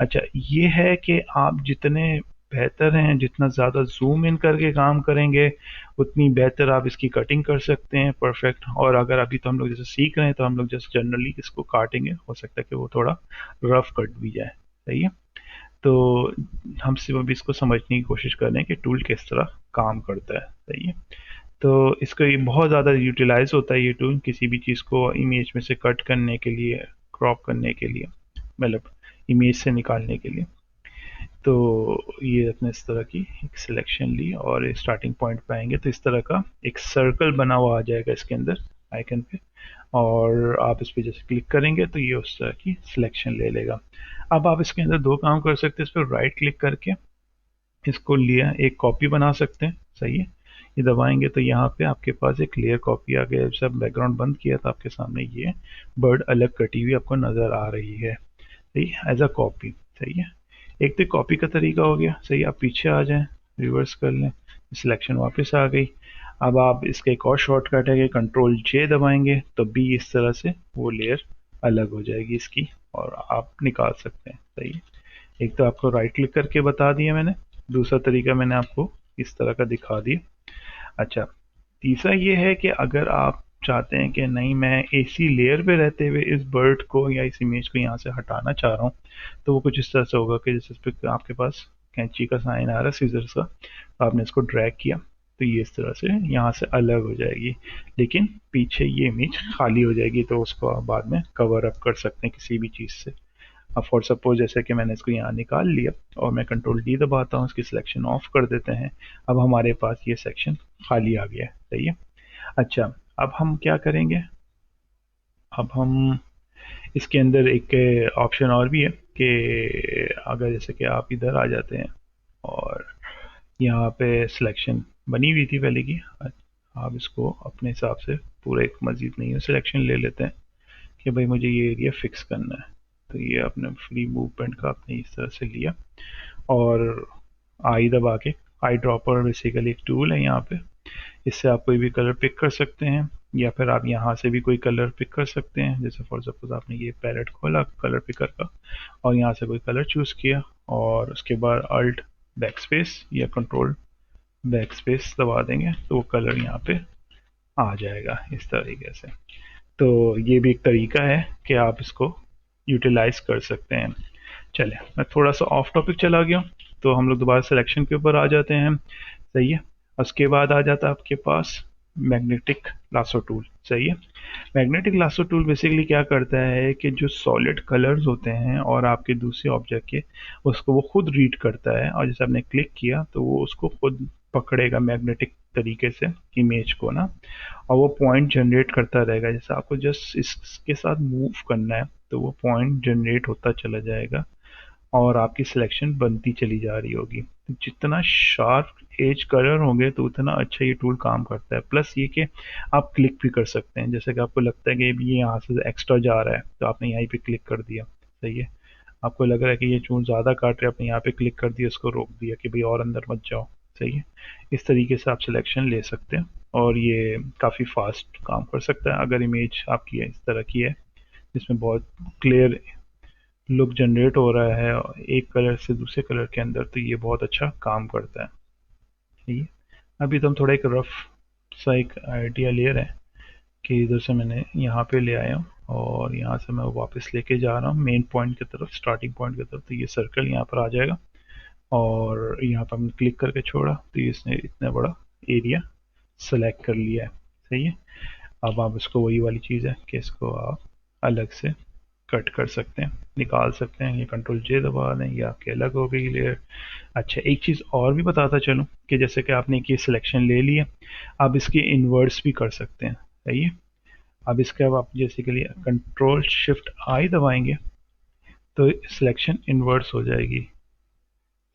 अच्छा, ये है कि आप जितने बेहतर हैं, जितना ज़्यादा जूम इन करके काम करेंगे उतनी बेहतर आप इसकी कटिंग कर सकते हैं परफेक्ट। और अगर अभी तो हम लोग जैसे सीख रहे हैं तो हम लोग जस्ट जनरली इसको काटेंगे, हो सकता है कि वो थोड़ा रफ कट भी जाए। सही है, तो हम सिर्फ अभी इसको समझने की कोशिश कर रहे हैं कि टूल किस तरह काम करता है। सही है। तो इसका ये बहुत ज़्यादा यूटिलाइज होता है ये टूल किसी भी चीज़ को इमेज में से कट करने के लिए, क्रॉप करने के लिए, मतलब इमेज से निकालने के लिए। तो ये अपने इस तरह की एक सिलेक्शन ली और स्टार्टिंग पॉइंट पे आएंगे तो इस तरह का एक सर्कल बना हुआ आ जाएगा इसके अंदर आइकन पे, और आप इस पे जैसे क्लिक करेंगे तो ये उस तरह की सिलेक्शन ले लेगा। अब आप इसके अंदर दो काम कर सकते हैं, इस पर राइट क्लिक करके इसको लिया एक कॉपी बना सकते हैं। सही है। ये दबाएंगे तो यहाँ पे आपके पास एक क्लियर कॉपी आ गया। जब बैकग्राउंड बंद किया तो आपके सामने ये बर्ड अलग कटी हुई आपको नज़र आ रही है। सही, एज अ कॉपी। सही है। एक तो कॉपी का तरीका हो गया। सही, आप पीछे आ जाएं, रिवर्स कर लें, सिलेक्शन वापस आ गई। अब आप इसका एक और शॉर्टकट है कि कंट्रोल जे दबाएंगे तो बी इस तरह से वो लेयर अलग हो जाएगी इसकी, और आप निकाल सकते हैं। सही है। एक तो आपको राइट क्लिक करके बता दिया मैंने, दूसरा तरीका मैंने आपको इस तरह का दिखा दिया। अच्छा, तीसरा ये है कि अगर आप चाहते हैं कि नहीं मैं एसी लेयर पे रहते हुए इस बर्ड को या इस इमेज को यहाँ से हटाना चाह रहा हूँ, तो वो कुछ इस तरह से होगा कि जैसे इस पे आपके पास कैंची का साइन आ रहा है, सीजर्स का, तो आपने इसको ड्रैग किया तो ये इस तरह से यहाँ से अलग हो जाएगी, लेकिन पीछे ये इमेज खाली हो जाएगी, तो उसको आप बाद में कवर अप कर सकते हैं किसी भी चीज़ से। अब फॉर सपोज जैसे कि मैंने इसको यहाँ निकाल लिया और मैं कंट्रोल डी दबाता हूँ, इसकी सिलेक्शन ऑफ कर देते हैं। अब हमारे पास ये सेक्शन खाली आ गया है। सही है। अच्छा, अब हम क्या करेंगे, अब हम इसके अंदर एक ऑप्शन और भी है कि अगर जैसे कि आप इधर आ जाते हैं और यहाँ पे सिलेक्शन बनी हुई थी पहले की, आप इसको अपने हिसाब से पूरा एक मजीद नहीं सिलेक्शन ले लेते हैं कि भाई मुझे ये एरिया फिक्स करना है। तो ये आपने फ्री मूवमेंट का आपने इस तरह से लिया और आई दबा के, आई ड्रॉपर बेसिकली एक टूल है यहाँ पे, इससे आप कोई भी कलर पिक कर सकते हैं, या फिर आप यहाँ से भी कोई कलर पिक कर सकते हैं। जैसे फॉर सपोज आपने ये पैलेट खोला कलर पिकर का और यहाँ से कोई कलर चूज़ किया और उसके बाद अल्ट बैक स्पेस या कंट्रोल बैक स्पेस दबा देंगे तो वो कलर यहाँ पे आ जाएगा इस तरीके से। तो ये भी एक तरीका है कि आप इसको यूटिलाइज कर सकते हैं। चले, मैं थोड़ा सा ऑफ टॉपिक चला गया हूँ, तो हम लोग दोबारा सिलेक्शन के ऊपर आ जाते हैं। सही है। उसके बाद आ जाता है आपके पास मैग्नेटिक लासो टूल। सही है। मैग्नेटिक लासो टूल बेसिकली क्या करता है कि जो सॉलिड कलर्स होते हैं और आपके दूसरे ऑब्जेक्ट के, उसको वो खुद रीड करता है, और जैसे आपने क्लिक किया तो वो उसको खुद पकड़ेगा मैग्नेटिक तरीके से इमेज को ना, और वो पॉइंट जनरेट करता रहेगा। जैसे आपको जस्ट इसके साथ मूव करना है तो वो पॉइंट जनरेट होता चला जाएगा और आपकी सिलेक्शन बनती चली जा रही होगी। तो जितना शार्प एज कलर होंगे तो उतना अच्छा ये टूल काम करता है। प्लस ये कि आप क्लिक भी कर सकते हैं, जैसे कि आपको लगता है कि ये यहाँ से एक्स्ट्रा जा रहा है तो आपने यहीं पे क्लिक कर दिया। सही है। आपको लग रहा है कि ये चून ज़्यादा काट रहे हैं, आपने यहाँ पे क्लिक कर दिया, उसको रोक दिया कि भाई और अंदर मत जाओ। सही है। इस तरीके से आप सिलेक्शन ले सकते हैं और ये काफ़ी फास्ट काम कर सकता है अगर इमेज आपकी इस तरह की है जिसमें बहुत क्लियर लुक जनरेट हो रहा है एक कलर से दूसरे कलर के अंदर, तो ये बहुत अच्छा काम करता है। ठीक है। अभी तो हम थोड़ा एक रफ सा एक आइडिया ले रहे हैं कि इधर से मैंने यहाँ पे ले आया हूँ और यहाँ से मैं वापस लेके जा रहा हूँ मेन पॉइंट की तरफ, स्टार्टिंग पॉइंट की तरफ। तो ये सर्कल यहाँ पर आ जाएगा और यहाँ पर हमने क्लिक करके छोड़ा तो इसने इतना बड़ा एरिया सेलेक्ट कर लिया है। सही है। अब आप इसको, वही वाली चीज़ है कि इसको आप अलग से कट कर सकते हैं, निकाल सकते हैं, ये कंट्रोल जे दबा दें, ये आपके अलग हो गई लेयर। अच्छा, एक चीज़ और भी बताता चलूँ कि जैसे कि आपने एक ये सिलेक्शन ले लिया, आप इसकी इन्वर्स भी कर सकते हैं। सही है। अब इसके अब आप जैसे के लिए कंट्रोल शिफ्ट आई दबाएंगे तो सिलेक्शन इन्वर्स हो जाएगी।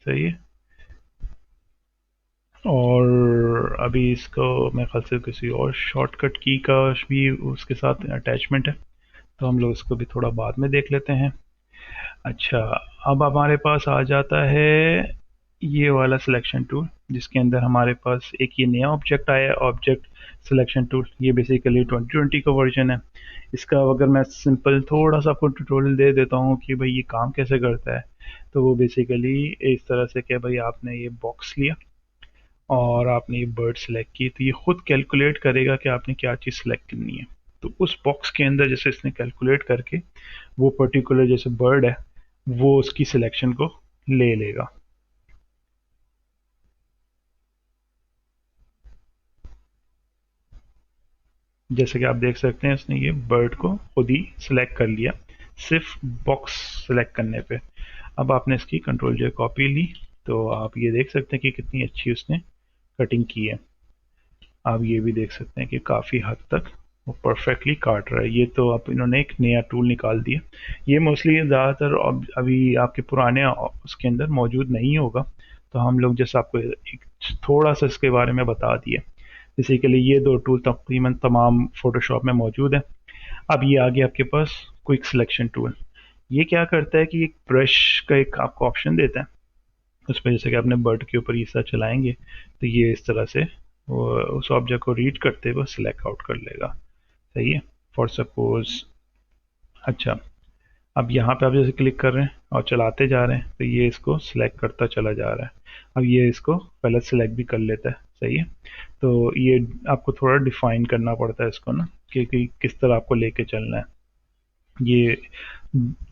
सही है। और अभी इसको मैं ख्याल से किसी और शॉर्टकट की का भी उसके साथ अटैचमेंट है, तो हम लोग इसको भी थोड़ा बाद में देख लेते हैं। अच्छा, अब हमारे पास आ जाता है ये वाला सिलेक्शन टूल जिसके अंदर हमारे पास एक ये नया ऑब्जेक्ट आया है, ऑब्जेक्ट सिलेक्शन टूल। ये बेसिकली 2020 का वर्जन है इसका। अगर मैं सिंपल थोड़ा सा आपको ट्यूटोरियल दे देता हूँ कि भाई ये काम कैसे करता है, तो वो बेसिकली इस तरह से कि भाई आपने ये बॉक्स लिया और आपने ये बर्ड सेलेक्ट की, तो ये खुद कैलकुलेट करेगा कि आपने क्या चीज़ सेलेक्ट करनी है। तो उस बॉक्स के अंदर जैसे इसने कैलकुलेट करके वो पर्टिकुलर जैसे बर्ड है वो उसकी सिलेक्शन को ले लेगा। जैसे कि आप देख सकते हैं इसने ये बर्ड को खुद ही सिलेक्ट कर लिया सिर्फ बॉक्स सिलेक्ट करने पे। अब आपने इसकी कंट्रोल जो कॉपी ली, तो आप ये देख सकते हैं कि कितनी अच्छी उसने कटिंग की है। आप ये भी देख सकते हैं कि काफ़ी हद तक वो परफेक्टली काट रहा है। ये तो आप इन्होंने एक नया टूल निकाल दिया। ये मोस्टली ज़्यादातर अभी आपके पुराने उसके अंदर मौजूद नहीं होगा, तो हम लोग जैसे आपको एक थोड़ा सा इसके बारे में बता दिया। बेसिकली ये दो टूल तकरीबन तमाम फोटोशॉप में मौजूद है। अब ये आ गया आपके पास क्विक सिलेक्शन टूल। ये क्या करता है कि एक ब्रश का एक आपको ऑप्शन देता है। उस पर जैसे कि आपने बर्ड के ऊपर ये सा चलाएंगे तो ये इस तरह से वो उस ऑब्जेक्ट को रीड करते हुए सिलेक्ट आउट कर लेगा। सही है। फॉर सपोज, अच्छा, अब यहाँ पे आप जैसे क्लिक कर रहे हैं और चलाते जा रहे हैं तो ये इसको सिलेक्ट करता चला जा रहा है। अब ये इसको पहले सिलेक्ट भी कर लेता है। सही है। तो ये आपको थोड़ा डिफाइन करना पड़ता है इसको ना, कि किस तरह आपको लेके चलना है। ये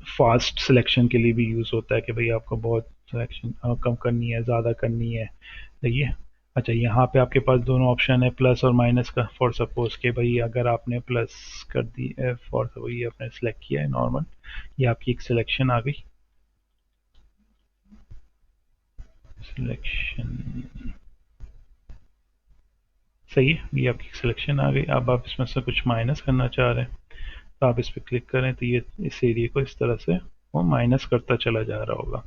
फास्ट सिलेक्शन के लिए भी यूज़ होता है कि भाई आपको बहुत सिलेक्शन कम करनी है, ज़्यादा करनी है। देखिए, अच्छा, यहाँ पे आपके पास दोनों ऑप्शन है प्लस और माइनस का। फॉर सपोज के भाई अगर आपने प्लस कर दी, फॉर सपोज ये आपने सेलेक्ट किया है नॉर्मल, ये आपकी एक सिलेक्शन आ गई। सिलेक्शन सही है, ये आपकी सिलेक्शन आ गई। अब आप इसमें से कुछ माइनस करना चाह रहे हैं तो आप इस पर क्लिक करें तो ये इस एरिया को इस तरह से वो माइनस करता चला जा रहा होगा।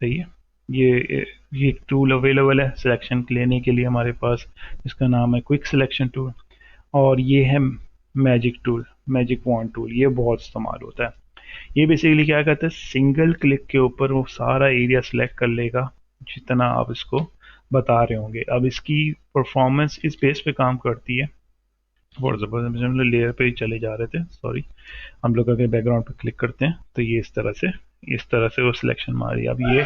सही है। ये एक टूल अवेलेबल है सिलेक्शन लेने के लिए हमारे पास, इसका नाम है क्विक सिलेक्शन टूल। और ये है magic tool, magic wand tool. ये बहुत इस्तेमाल होता है। ये बेसिकली क्या करता है, सिंगल क्लिक के ऊपर वो सारा एरिया सेलेक्ट कर लेगा जितना आप इसको बता रहे होंगे। अब इसकी परफॉर्मेंस इस बेस पे काम करती है। फॉर सपोज हम लोग लेयर पे ही चले जा रहे थे, सॉरी। हम लोग अगर बैकग्राउंड पे क्लिक करते हैं तो ये इस तरह से वो सिलेक्शन मारी। अब ये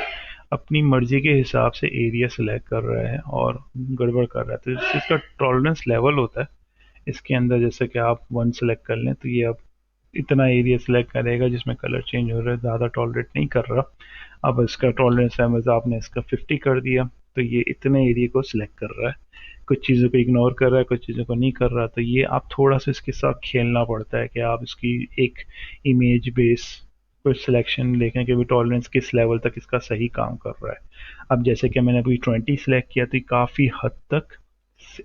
अपनी मर्जी के हिसाब से एरिया सेलेक्ट कर रहा है और गड़बड़ कर रहा है, तो इसका टॉलरेंस लेवल होता है इसके अंदर। जैसे कि आप 1 सेलेक्ट कर लें तो ये अब इतना एरिया सेलेक्ट करेगा जिसमें कलर चेंज हो रहा है, ज़्यादा टॉलरेट नहीं कर रहा। अब इसका टॉलरेंस लेवल आपने इसका 50 कर दिया तो ये इतने एरिया को सिलेक्ट कर रहा है, कुछ चीज़ों को इग्नोर कर रहा है, कुछ चीज़ों को नहीं कर रहा। तो ये आप थोड़ा सा इसके साथ खेलना पड़ता है कि आप इसकी एक इमेज बेस कुछ सिलेक्शन देखें कि भी टॉलरेंस किस लेवल तक इसका सही काम कर रहा है। अब जैसे कि मैंने अभी 20 सेलेक्ट किया तो ये काफ़ी हद तक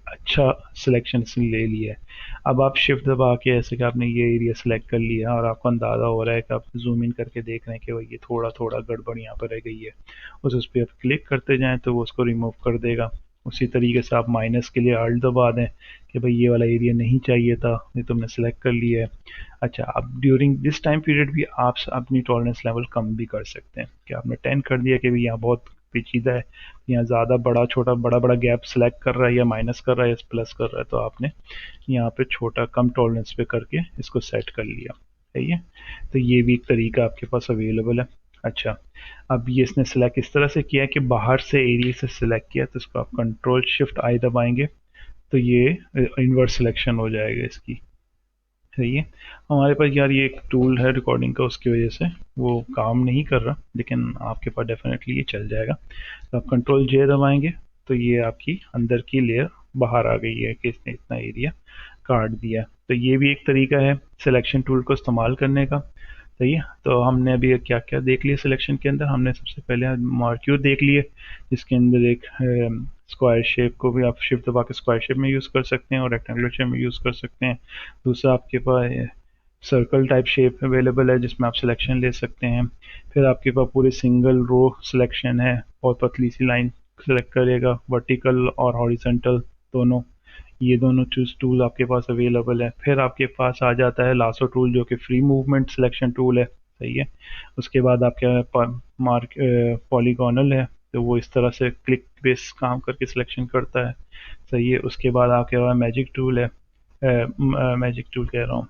अच्छा सिलेक्शन इसने ले लिया है। अब आप शिफ्ट दबा के ऐसे कि आपने ये एरिया सेलेक्ट कर लिया और आपको अंदाज़ा हो रहा है कि आप जूम इन करके देख रहे हैं कि भाई ये थोड़ा थोड़ा गड़बड़ यहाँ पर रह गई है। उस पर आप क्लिक करते जाएं तो वो उसको रिमूव कर देगा। उसी तरीके से आप माइनस के लिए अल्ट दबा दें कि भाई ये वाला एरिया नहीं चाहिए था, ये तुमने सेलेक्ट कर लिया है। अच्छा, अब ड्यूरिंग दिस टाइम पीरियड भी आप अपनी टॉलरेंस लेवल कम भी कर सकते हैं कि आपने 10 कर दिया कि भाई यहाँ बहुत पेचीदा है, यहाँ ज़्यादा बड़ा छोटा बड़ा बड़ा गैप सेलेक्ट कर रहा है या माइनस कर रहा है या प्लस कर रहा है, तो आपने यहाँ पे छोटा कम टॉलरेंस पे करके इसको सेट कर लिया। सही है। तो ये भी एक तरीका आपके पास अवेलेबल है। अच्छा, अब ये इसने सेलेक्ट इस तरह से किया कि बाहर से एरिया से सिलेक्ट किया तो इसको आप कंट्रोल शिफ्ट आई दबाएंगे तो ये इनवर्स सिलेक्शन हो जाएगा इसकी। सही है। हमारे पास यार ये एक टूल है रिकॉर्डिंग का, उसकी वजह से वो काम नहीं कर रहा, लेकिन आपके पास डेफिनेटली ये चल जाएगा। तो आप कंट्रोल जे दबाएंगे तो ये आपकी अंदर की लेयर बाहर आ गई है कि इसने इतना एरिया काट दिया। तो ये भी एक तरीका है सिलेक्शन टूल को इस्तेमाल करने का। सही है। तो हमने अभी क्या क्या देख लिया सिलेक्शन के अंदर। हमने सबसे पहले मार्क्यूर देख लिए जिसके अंदर एक स्क्वायर शेप को भी आप शिफ्ट दबा के स्क्वायर शेप में यूज़ कर सकते हैं और रेक्टेंगुलर शेप में यूज़ कर सकते हैं। दूसरा आपके पास सर्कल टाइप शेप अवेलेबल है जिसमें आप सिलेक्शन ले सकते हैं। फिर आपके पास पूरे सिंगल रो सिलेक्शन है, और पतली सी लाइन सेलेक्ट करेगा, वर्टिकल और हॉरिजेंटल दोनों। ये दोनों चूज टूल आपके पास अवेलेबल है। फिर आपके पास आ जाता है लासो टूल जो कि फ्री मूवमेंट सिलेक्शन टूल है। सही है। उसके बाद आपके मार्क पॉलीगोनल है, तो वो इस तरह से क्लिक बेस काम करके सिलेक्शन करता है। सही है। उसके बाद आपके पास मैजिक टूल है, मैजिक टूल कह रहा हूँ,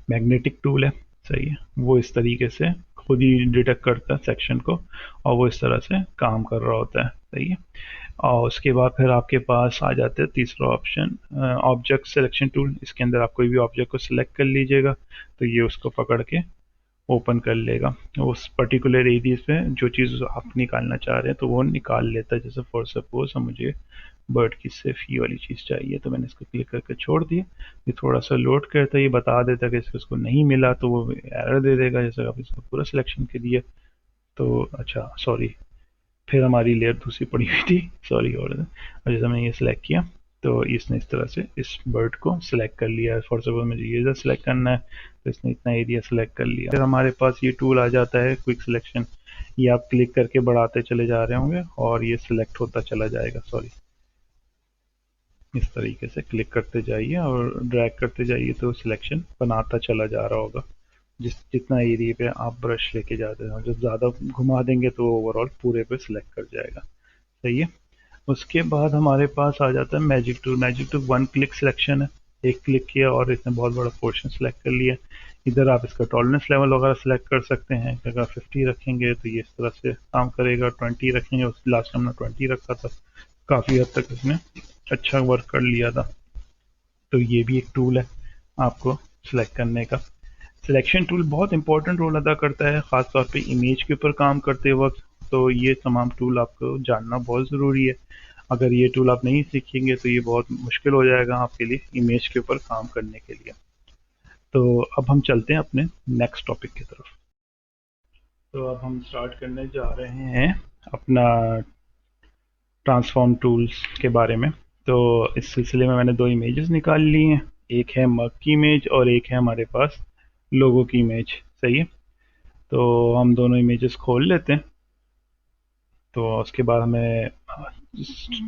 मैग्नेटिक टूल है। सही है। वो इस तरीके से खुद ही डिटेक्ट करता है सेक्शन को और वो इस तरह से काम कर रहा होता है। सही है। और उसके बाद फिर आपके पास आ जाते हैं तीसरा ऑप्शन, ऑब्जेक्ट सिलेक्शन टूल। इसके अंदर आप कोई भी ऑब्जेक्ट को सिलेक्ट कर लीजिएगा तो ये उसको पकड़ के ओपन कर लेगा उस पर्टिकुलर एरिया पे जो चीज़ आप निकालना चाह रहे हैं, तो वो निकाल लेता है। जैसे फॉर सपोज हम मुझे बर्ड की सिर्फ ये वाली चीज़ चाहिए, तो मैंने इसको क्लिक करके छोड़ दिया। ये थोड़ा सा लोड करता है, ये बता देता है कि इसको नहीं मिला, तो वो एरर दे देगा। जैसे आप इसको पूरा सिलेक्शन के लिए, तो अच्छा सॉरी, फिर हमारी लेयर दूसरी पड़ी हुई थी, सॉरी। और जैसे मैंने ये सिलेक्ट किया, तो इसने इस तरह से इस बर्ड को सिलेक्ट कर लिया। फॉर सपोज मुझे ये इधर सिलेक्ट करना है, तो इसने इतना एरिया सिलेक्ट कर लिया। फिर हमारे पास ये टूल आ जाता है क्विक सिलेक्शन। ये आप क्लिक करके बढ़ाते चले जा रहे होंगे और ये सिलेक्ट होता चला जाएगा। सॉरी, इस तरीके से क्लिक करते जाइए और ड्रैग करते जाइए, तो सिलेक्शन बनाता चला जा रहा होगा। जितना एरिया पे आप ब्रश लेके जाते हो, जब ज़्यादा घुमा देंगे तो ओवरऑल पूरे पे सिलेक्ट कर जाएगा। सही है। उसके बाद हमारे पास आ जाता है magic tool. Magic tool one click selection है। एक क्लिक किया और इसने बहुत बड़ा पोर्शन सिलेक्ट कर लिया। इधर आप इसका टॉलरेंस लेवल वगैरह सिलेक्ट कर सकते हैं। अगर 50 रखेंगे तो ये इस तरह से काम करेगा, 20 रखेंगे, उस लास्ट टाइम हमने 20 रखा था, काफ़ी हद तक इसने अच्छा वर्क कर लिया था। तो ये भी एक टूल है आपको सिलेक्ट करने का। सिलेक्शन टूल बहुत इंपॉर्टेंट रोल अदा करता है, ख़ासतौर पे इमेज के ऊपर काम करते वक्त। तो ये तमाम टूल आपको जानना बहुत ज़रूरी है। अगर ये टूल आप नहीं सीखेंगे तो ये बहुत मुश्किल हो जाएगा आपके लिए इमेज के ऊपर काम करने के लिए। तो अब हम चलते हैं अपने नेक्स्ट टॉपिक की तरफ। तो अब हम स्टार्ट करने जा रहे हैं अपना ट्रांसफॉर्म टूल्स के बारे में। तो इस सिलसिले में मैंने दो इमेजेस निकाल ली हैं। एक है मग की इमेज और एक है हमारे पास लोगो की इमेज। सही है। तो हम दोनों इमेजेस खोल लेते हैं। तो उसके बाद हमें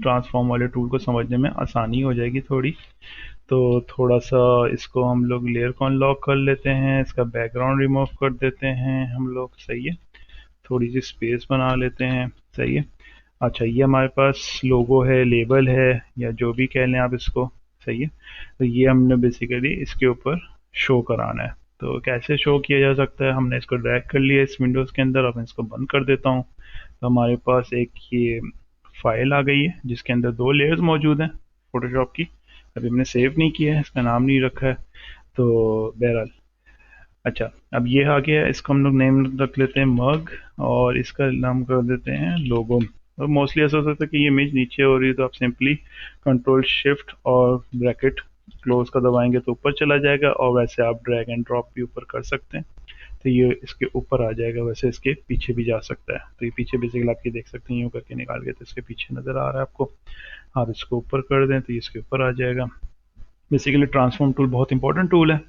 ट्रांसफॉर्म वाले टूल को समझने में आसानी हो जाएगी थोड़ी। तो थोड़ा सा इसको हम लोग लेयर को अनलॉक कर लेते हैं, इसका बैकग्राउंड रिमूव कर देते हैं हम लोग। सही है। थोड़ी सी स्पेस बना लेते हैं। सही है। अच्छा, ये हमारे पास लोगो है, लेबल है, या जो भी कह लें आप इसको। सही है। तो ये हमने बेसिकली इसके ऊपर शो कराना है। तो कैसे शो किया जा सकता है, हमने इसको ड्रैग कर लिया इस विंडोज़ के अंदर। अब मैं इसको बंद कर देता हूँ। तो हमारे पास एक ये फाइल आ गई है जिसके अंदर दो लेयर्स मौजूद हैं फोटोशॉप की। अभी हमने सेव नहीं किया है, इसका नाम नहीं रखा है, तो बहरहाल। अच्छा, अब ये आ गया, इसको हम लोग नेम रख लेते हैं मग, और इसका नाम कर देते हैं लोगो। और मोस्टली ऐसा हो सकता है कि ये इमेज नीचे हो रही है, तो आप सिंपली कंट्रोल शिफ्ट और ब्रैकेट क्लोज का दबाएंगे तो ऊपर चला जाएगा, और वैसे आप ड्रैग एंड ड्रॉप भी ऊपर कर सकते हैं तो ये इसके ऊपर आ जाएगा। वैसे इसके पीछे भी जा सकता है, तो ये पीछे बेसिकली आप ये देख सकते हैं, यूँ करके निकाल के तो इसके पीछे नज़र आ रहा है आपको। आप इसको ऊपर कर दें तो ये इसके ऊपर आ जाएगा। बेसिकली ट्रांसफॉर्म टूल बहुत इंपॉर्टेंट टूल है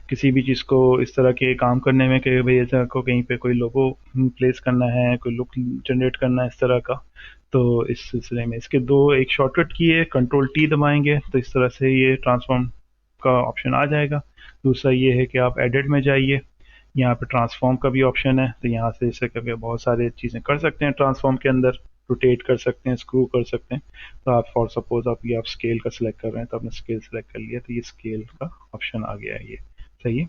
किसी भी चीज़ को इस तरह के काम करने में, कि भाई ऐसा को कहीं पे कोई लोगो प्लेस करना है, कोई लुक जनरेट करना है इस तरह का। तो इस सिलसिले में इसके दो, एक शॉर्टकट की है, कंट्रोल टी दबाएंगे तो इस तरह से ये ट्रांसफॉर्म का ऑप्शन आ जाएगा। दूसरा ये है कि आप एडिट में जाइए, यहाँ पे ट्रांसफॉर्म का भी ऑप्शन है, तो यहाँ से इसे करके बहुत सारे चीज़ें कर सकते हैं ट्रांसफॉर्म के अंदर। रोटेट कर सकते हैं, स्क्रू कर सकते हैं। तो आप फॉर सपोज आप स्केल का सिलेक्ट कर रहे हैं, तो आपने स्केल सिलेक्ट कर लिया, तो ये स्केल का ऑप्शन आ गया है ये। सही है।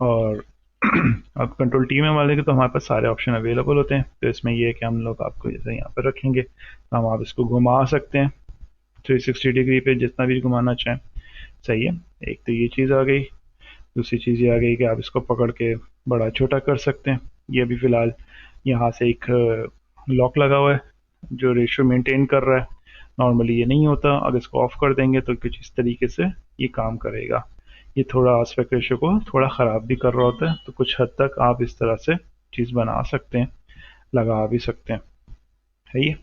और अब कंट्रोल टी में वाले के तो हमारे पास सारे ऑप्शन अवेलेबल होते हैं। तो इसमें ये है कि हम लोग आपको जैसे यहाँ पर रखेंगे, तो हम आप इसको घुमा सकते हैं 360 डिग्री पे, जितना भी घुमाना चाहें। सही है। एक तो ये चीज़ आ गई। दूसरी चीज़ ये आ गई कि आप इसको पकड़ के बड़ा छोटा कर सकते हैं। ये भी फ़िलहाल यहाँ से एक लॉक लगा हुआ है जो रेशियो मेंटेन कर रहा है। नॉर्मली ये नहीं होता, अगर इसको ऑफ कर देंगे तो कुछ इस तरीके से ये काम करेगा। ये थोड़ा आस्पेक्ट रेशियो को थोड़ा ख़राब भी कर रहा होता है, तो कुछ हद तक आप इस तरह से चीज़ बना सकते हैं, लगा भी सकते हैं। है ये।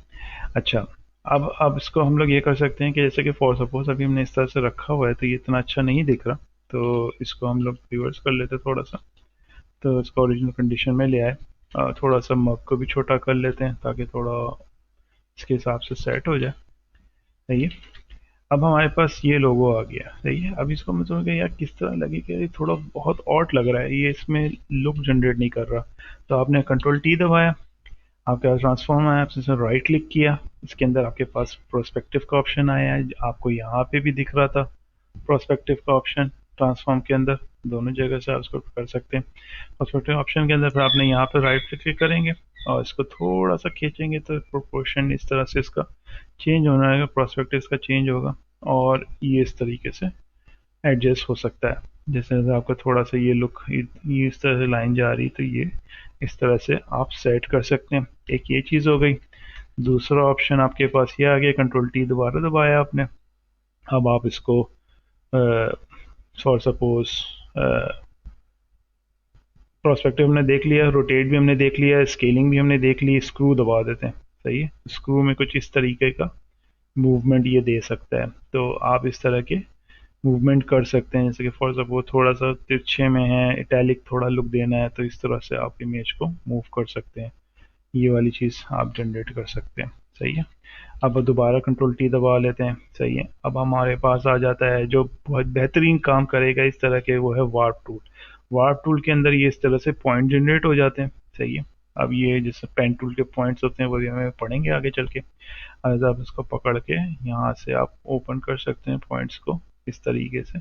अच्छा, अब इसको हम लोग ये कर सकते हैं कि जैसे कि फॉर सपोज अभी हमने इस तरह से रखा हुआ है, तो ये इतना अच्छा नहीं दिख रहा, तो इसको हम लोग रिवर्स कर लेते हैं थोड़ा सा, तो इसको ओरिजिनल कंडीशन में ले आए। थोड़ा सा मग को भी छोटा कर लेते हैं ताकि थोड़ा इसके हिसाब से सेट हो जाए। सही है। अब हमारे पास ये लोगो आ गया। सही है। अब इसको मैं समझ गया यार किस तरह लगे कि ये थोड़ा बहुत ऑट लग रहा है, ये इसमें लुक जनरेट नहीं कर रहा। तो आपने कंट्रोल टी दबाया, आपके पास ट्रांसफॉर्म आया, आपने इसे राइट क्लिक किया, इसके अंदर आपके पास प्रोस्पेक्टिव का ऑप्शन आया है, आपको यहाँ पे भी दिख रहा था प्रोस्पेक्टिव का ऑप्शन ट्रांसफॉर्म के अंदर। दोनों जगह से आप इसको कर सकते हैं। प्रोस्पेक्टिव ऑप्शन के अंदर फिर आपने यहाँ पे राइट क्लिक करेंगे और इसको थोड़ा सा खींचेंगे तो प्रोपोर्शन इस तरह से इसका चेंज होना है, प्रोस्पेक्टिव इसका चेंज होगा और ये इस तरीके से एडजस्ट हो सकता है। जैसे जैसे आपका थोड़ा सा ये लुक ये इस तरह से लाइन जा रही, तो ये इस तरह से आप सेट कर सकते हैं। एक ये चीज़ हो गई। दूसरा ऑप्शन आपके पास ये आ गया, कंट्रोल टी दोबारा दबाया आपने। अब आप इसको फॉर सपोज प्रोस्पेक्टिव हमने देख लिया, रोटेट भी हमने देख लिया, स्केलिंग भी हमने देख ली, स्क्रू दबा देते हैं। सही है, स्क्रू में कुछ इस तरीके का मूवमेंट ये दे सकता है, तो आप इस तरह के मूवमेंट कर सकते हैं। जैसे कि फॉर सपोज थोड़ा सा तिरछे में है, इटैलिक थोड़ा लुक देना है, तो इस तरह से आप इमेज को मूव कर सकते हैं। ये वाली चीज़ आप जनरेट कर सकते हैं। सही है। अब दोबारा कंट्रोल टी दबा लेते हैं। सही है। अब हमारे पास आ जाता है जो बहुत बेहतरीन काम करेगा इस तरह के, वो है वार्प टूल। वार्प टूल के अंदर ये इस तरह से पॉइंट जनरेट हो जाते हैं। सही है। अब ये जैसे पेन टूल के पॉइंट्स होते हैं वो भी हमें पढ़ेंगे आगे चल के। आज आप इसको पकड़ के यहाँ से आप ओपन कर सकते हैं पॉइंट्स को इस तरीके से।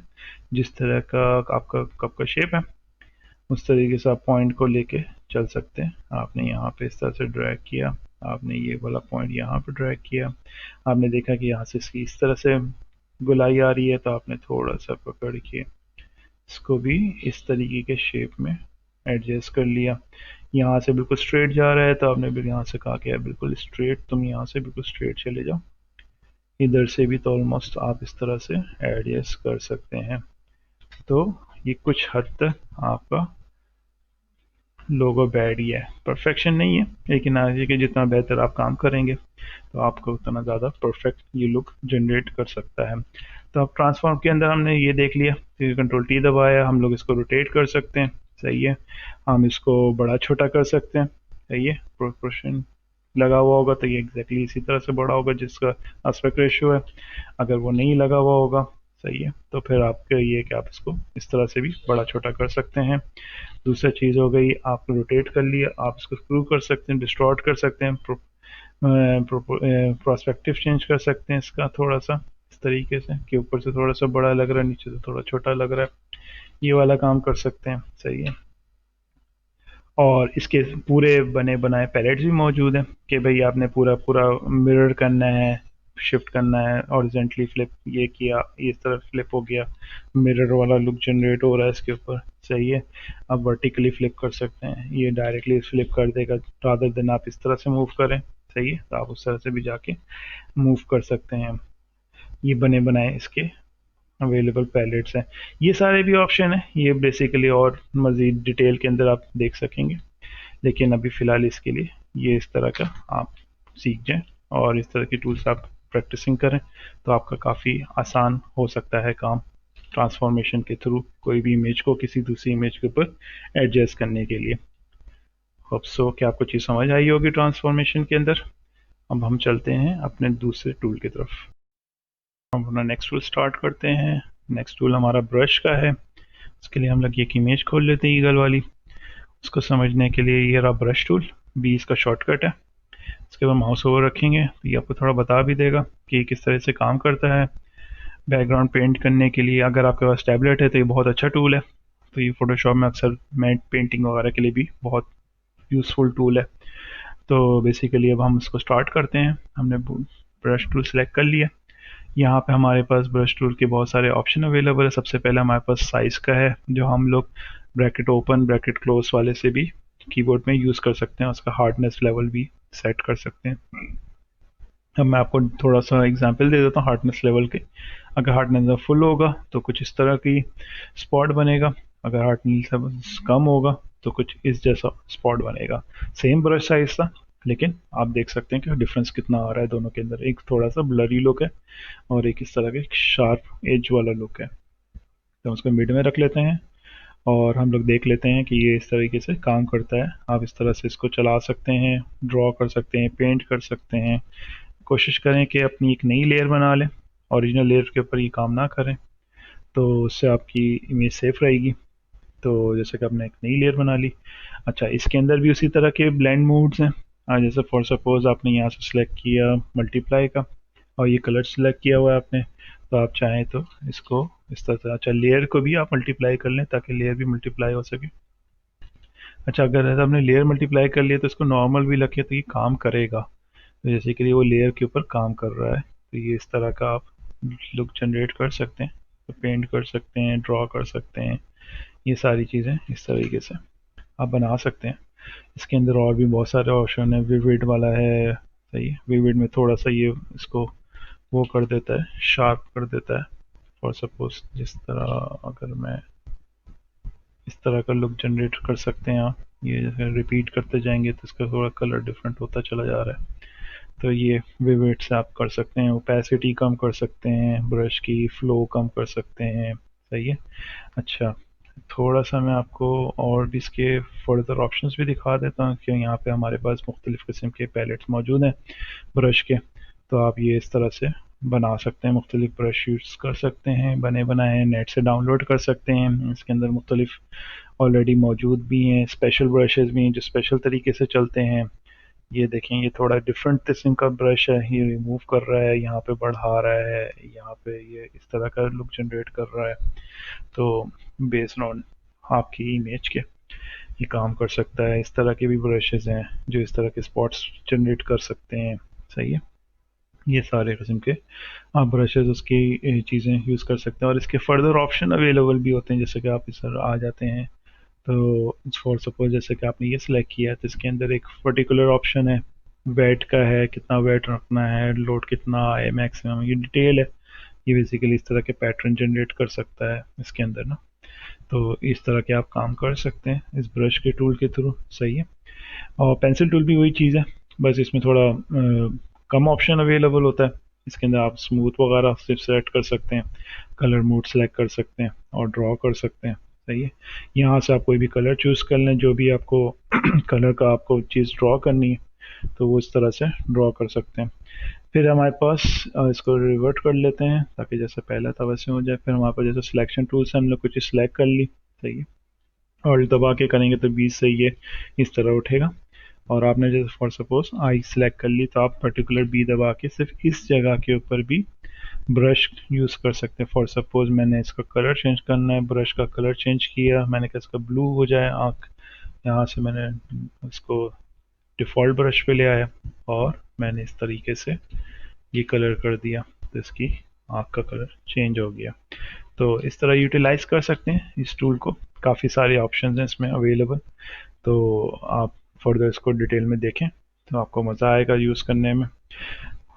जिस तरह का आपका कप का शेप है उस तरीके से आप पॉइंट को लेके चल सकते हैं। आपने यहाँ पे इस तरह से ड्रैग किया, आपने ये वाला पॉइंट यहाँ पे ड्रैग किया, आपने देखा कि यहाँ से इसकी इस तरह से गोलाई आ रही है, तो आपने थोड़ा सा पकड़ के इसको भी इस तरीके के शेप में एडजस्ट कर लिया। यहाँ से बिल्कुल स्ट्रेट जा रहा है तो आपने भी यहाँ से कहा कि यार बिल्कुल स्ट्रेट, तुम यहाँ से बिल्कुल स्ट्रेट चले जाओ। इधर से भी तो ऑलमोस्ट आप इस तरह से एडजस्ट कर सकते हैं। तो ये कुछ हद तक आपका लोगो बैड ही है, परफेक्शन नहीं है, लेकिन आगे के जितना बेहतर आप काम करेंगे तो आपको उतना ज़्यादा परफेक्ट ये लुक जनरेट कर सकता है। तो अब ट्रांसफॉर्म के अंदर हमने ये देख लिया, फिर कंट्रोल टी दबाया, हम लोग इसको रोटेट कर सकते हैं। सही है। हम इसको बड़ा छोटा कर सकते हैं। सही है। प्रोपोर्शन लगा हुआ होगा तो ये एग्जैक्टली इसी तरह से बड़ा होगा जिसका एस्पेक्ट रेशियो है। अगर वो नहीं लगा हुआ होगा, सही है, तो फिर आपका ये कि आप इसको इस तरह से भी बड़ा छोटा कर सकते हैं। दूसरा चीज़ हो गई, आप रोटेट कर लिया, आप इसको स्क्रू कर सकते हैं, डिस्टॉर्ट कर सकते हैं, प्रोस्पेक्टिव चेंज कर सकते हैं इसका थोड़ा सा इस तरीके से कि ऊपर से थोड़ा सा बड़ा लग रहा है, नीचे से थोड़ा छोटा लग रहा है। ये वाला काम कर सकते हैं। सही है। और इसके पूरे बने बनाए पैलेट्स भी मौजूद हैं कि भाई आपने पूरा पूरा मिरर करना है, शिफ्ट करना है, हॉरिजॉन्टली फ्लिप ये किया, इस तरह फ्लिप हो गया, मिरर वाला लुक जनरेट हो रहा है इसके ऊपर। सही है। आप वर्टिकली फ्लिप कर सकते हैं, ये डायरेक्टली फ्लिप कर देगा, रादर देन आप इस तरह से मूव करें। सही है, तो आप उस तरह से भी जाके मूव कर सकते हैं। ये बने बनाए इसके अवेलेबल पैलेट्स हैं। ये सारे भी ऑप्शन हैं, ये बेसिकली और मज़ीद डिटेल के अंदर आप देख सकेंगे, लेकिन अभी फ़िलहाल इसके लिए ये इस तरह का आप सीख जाएं और इस तरह की टूल्स आप प्रैक्टिसिंग करें तो आपका काफ़ी आसान हो सकता है काम ट्रांसफॉर्मेशन के थ्रू कोई भी इमेज को किसी दूसरी इमेज के ऊपर एडजस्ट करने के लिए। होप सो कि आपको चीज़ समझ आई होगी ट्रांसफॉर्मेशन के अंदर। अब हम चलते हैं अपने दूसरे टूल की तरफ। हम अपना नेक्स्ट टूल स्टार्ट करते हैं। नेक्स्ट टूल हमारा ब्रश का है। उसके लिए हम लोग एक इमेज खोल लेते हैं ईगल वाली। उसको समझने के लिए ये रहा ब्रश टूल, बी इसका शॉर्टकट है। इसके बाद माउस ओवर रखेंगे तो ये आपको थोड़ा बता भी देगा कि किस तरह से काम करता है। बैकग्राउंड पेंट करने के लिए अगर आपके पास टैबलेट है तो ये बहुत अच्छा टूल है। तो ये फोटोशॉप में अक्सर मैट पेंटिंग वगैरह के लिए भी बहुत यूज़फुल टूल है। तो बेसिकली अब हम इसको स्टार्ट करते हैं। हमने ब्रश टूल सेलेक्ट कर लिया। यहाँ पे हमारे पास ब्रश टूल के बहुत सारे ऑप्शन अवेलेबल है। सबसे पहले हमारे पास साइज़ का है, जो हम लोग ब्रैकेट ओपन ब्रैकेट क्लोज वाले से भी कीबोर्ड में यूज़ कर सकते हैं। उसका हार्डनेस लेवल भी सेट कर सकते हैं। अब मैं आपको थोड़ा सा एग्जांपल दे देता हूँ हार्डनेस लेवल के। अगर हार्डनेस फुल होगा तो कुछ इस तरह की स्पॉट बनेगा, अगर हार्डनेस कम होगा तो कुछ इस जैसा स्पॉट बनेगा। सेम ब्रश साइज था, लेकिन आप देख सकते हैं कि डिफरेंस कितना आ रहा है दोनों के अंदर। एक थोड़ा सा ब्लरी लुक है और एक इस तरह का शार्प एज वाला लुक है। तो उसको मिड में रख लेते हैं और हम लोग देख लेते हैं कि ये इस तरीके से काम करता है। आप इस तरह से इसको चला सकते हैं, ड्रॉ कर सकते हैं, पेंट कर सकते हैं। कोशिश करें कि अपनी एक नई लेयर बना लें, ओरिजिनल लेयर के ऊपर ये काम ना करें, तो उससे आपकी इमेज सेफ रहेगी। तो जैसे कि आपने एक नई लेयर बना ली। अच्छा, इसके अंदर भी उसी तरह के ब्लेंड मोड्स हैं। जैसे फॉर सपोज आपने यहाँ से सिलेक्ट किया मल्टीप्लाई का और ये कलर सिलेक्ट किया हुआ है आपने, तो आप चाहें तो इसको इस तरह से, अच्छा लेयर को भी आप मल्टीप्लाई कर लें ताकि लेयर भी मल्टीप्लाई हो सके। अच्छा, अगर ऐसा आपने लेयर मल्टीप्लाई कर लिया तो इसको नॉर्मल भी रखे तो ये काम करेगा। तो जैसे कि वो लेयर के ऊपर काम कर रहा है, तो ये इस तरह का आप लुक जनरेट कर सकते हैं। तो पेंट कर सकते हैं, ड्रॉ कर सकते हैं, ये सारी चीज़ें इस तरीके से आप बना सकते हैं। इसके अंदर और भी बहुत सारे ऑप्शन है, विविड वाला है, सही है। विविड में थोड़ा सा ये इसको वो कर देता है, शार्प कर देता है। फॉर सपोज जिस तरह अगर मैं इस तरह का लुक जनरेट कर सकते हैं आप, ये जैसे रिपीट करते जाएंगे तो इसका थोड़ा कलर डिफरेंट होता चला जा रहा है। तो ये विविड से आप कर सकते हैं, ओपेसिटी कम कर सकते हैं, ब्रश की फ्लो कम कर सकते हैं, सही है। अच्छा, थोड़ा सा मैं आपको और भी इसके फर्दर ऑप्शंस भी दिखा देता हूँ कि यहाँ पे हमारे पास मुख्तलिफ़ किस्म के पैलेट्स मौजूद हैं ब्रश के। तो आप ये इस तरह से बना सकते हैं, मुख्तलिफ ब्रश यूज़ कर सकते हैं, बने बनाए नेट से डाउनलोड कर सकते हैं। इसके अंदर मुख्तलिफ ऑलरेडी मौजूद भी हैं, स्पेशल ब्रशेज़ भी हैं जो स्पेशल तरीके से चलते हैं। ये देखें, ये थोड़ा डिफरेंट किस्म का ब्रश है, ये रिमूव कर रहा है, यहाँ पे बढ़ा रहा है, यहाँ पे ये इस तरह का लुक जनरेट कर रहा है। तो बेस्ड ऑन आपकी इमेज के ये काम कर सकता है। इस तरह के भी ब्रशेज़ हैं जो इस तरह के स्पॉट्स जनरेट कर सकते हैं, सही है। ये सारे किस्म के आप ब्रशेज़ उसकी चीज़ें यूज़ कर सकते हैं, और इसके फर्दर ऑप्शन अवेलेबल भी होते हैं। जैसे कि आप इस तरह आ जाते हैं तो फॉर सपोज जैसे कि आपने ये सिलेक्ट किया है तो इसके अंदर एक पर्टिकुलर ऑप्शन है, वेट का है, कितना वेट रखना है, लोड कितना है, मैक्सिमम, ये डिटेल है। ये बेसिकली इस तरह के पैटर्न जनरेट कर सकता है इसके अंदर ना। तो इस तरह के आप काम कर सकते हैं इस ब्रश के टूल के थ्रू, सही है। और पेंसिल टूल भी वही चीज़ है, बस इसमें थोड़ा कम ऑप्शन अवेलेबल होता है। इसके अंदर आप स्मूथ वगैरह सिर्फ सेलेक्ट कर सकते हैं, कलर मूड सेलेक्ट कर सकते हैं और ड्रॉ कर सकते हैं, सही है। यहाँ से आप कोई भी कलर चूज़ कर लें, जो भी आपको कलर का आपको चीज़ ड्रॉ करनी है तो वो इस तरह से ड्रॉ कर सकते हैं। फिर हमारे पास इसको रिवर्ट कर लेते हैं ताकि जैसे पहला था वैसे हो जाए। फिर हमारे पास जैसे सिलेक्शन टूल से हम लोग कुछ सिलेक्ट कर ली, सही है, और दबा के करेंगे तो बीच से ये इस तरह उठेगा। और आपने जैसे फॉर सपोज आई सिलेक्ट कर ली तो आप पर्टिकुलर बी दबा के सिर्फ इस जगह के ऊपर भी ब्रश यूज़ कर सकते हैं। फॉर सपोज मैंने इसका कलर चेंज करना है, ब्रश का कलर चेंज किया, मैंने कहा इसका ब्लू हो जाए आँख, यहाँ से मैंने इसको डिफ़ॉल्ट ब्रश पे ले आया और मैंने इस तरीके से ये कलर कर दिया तो इसकी आँख का कलर चेंज हो गया। तो इस तरह यूटिलाइज़ कर सकते हैं इस टूल को, काफ़ी सारे ऑप्शन हैं इसमें अवेलेबल। तो आप फर्दर इसको डिटेल में देखें तो आपको मज़ा आएगा यूज़ करने में।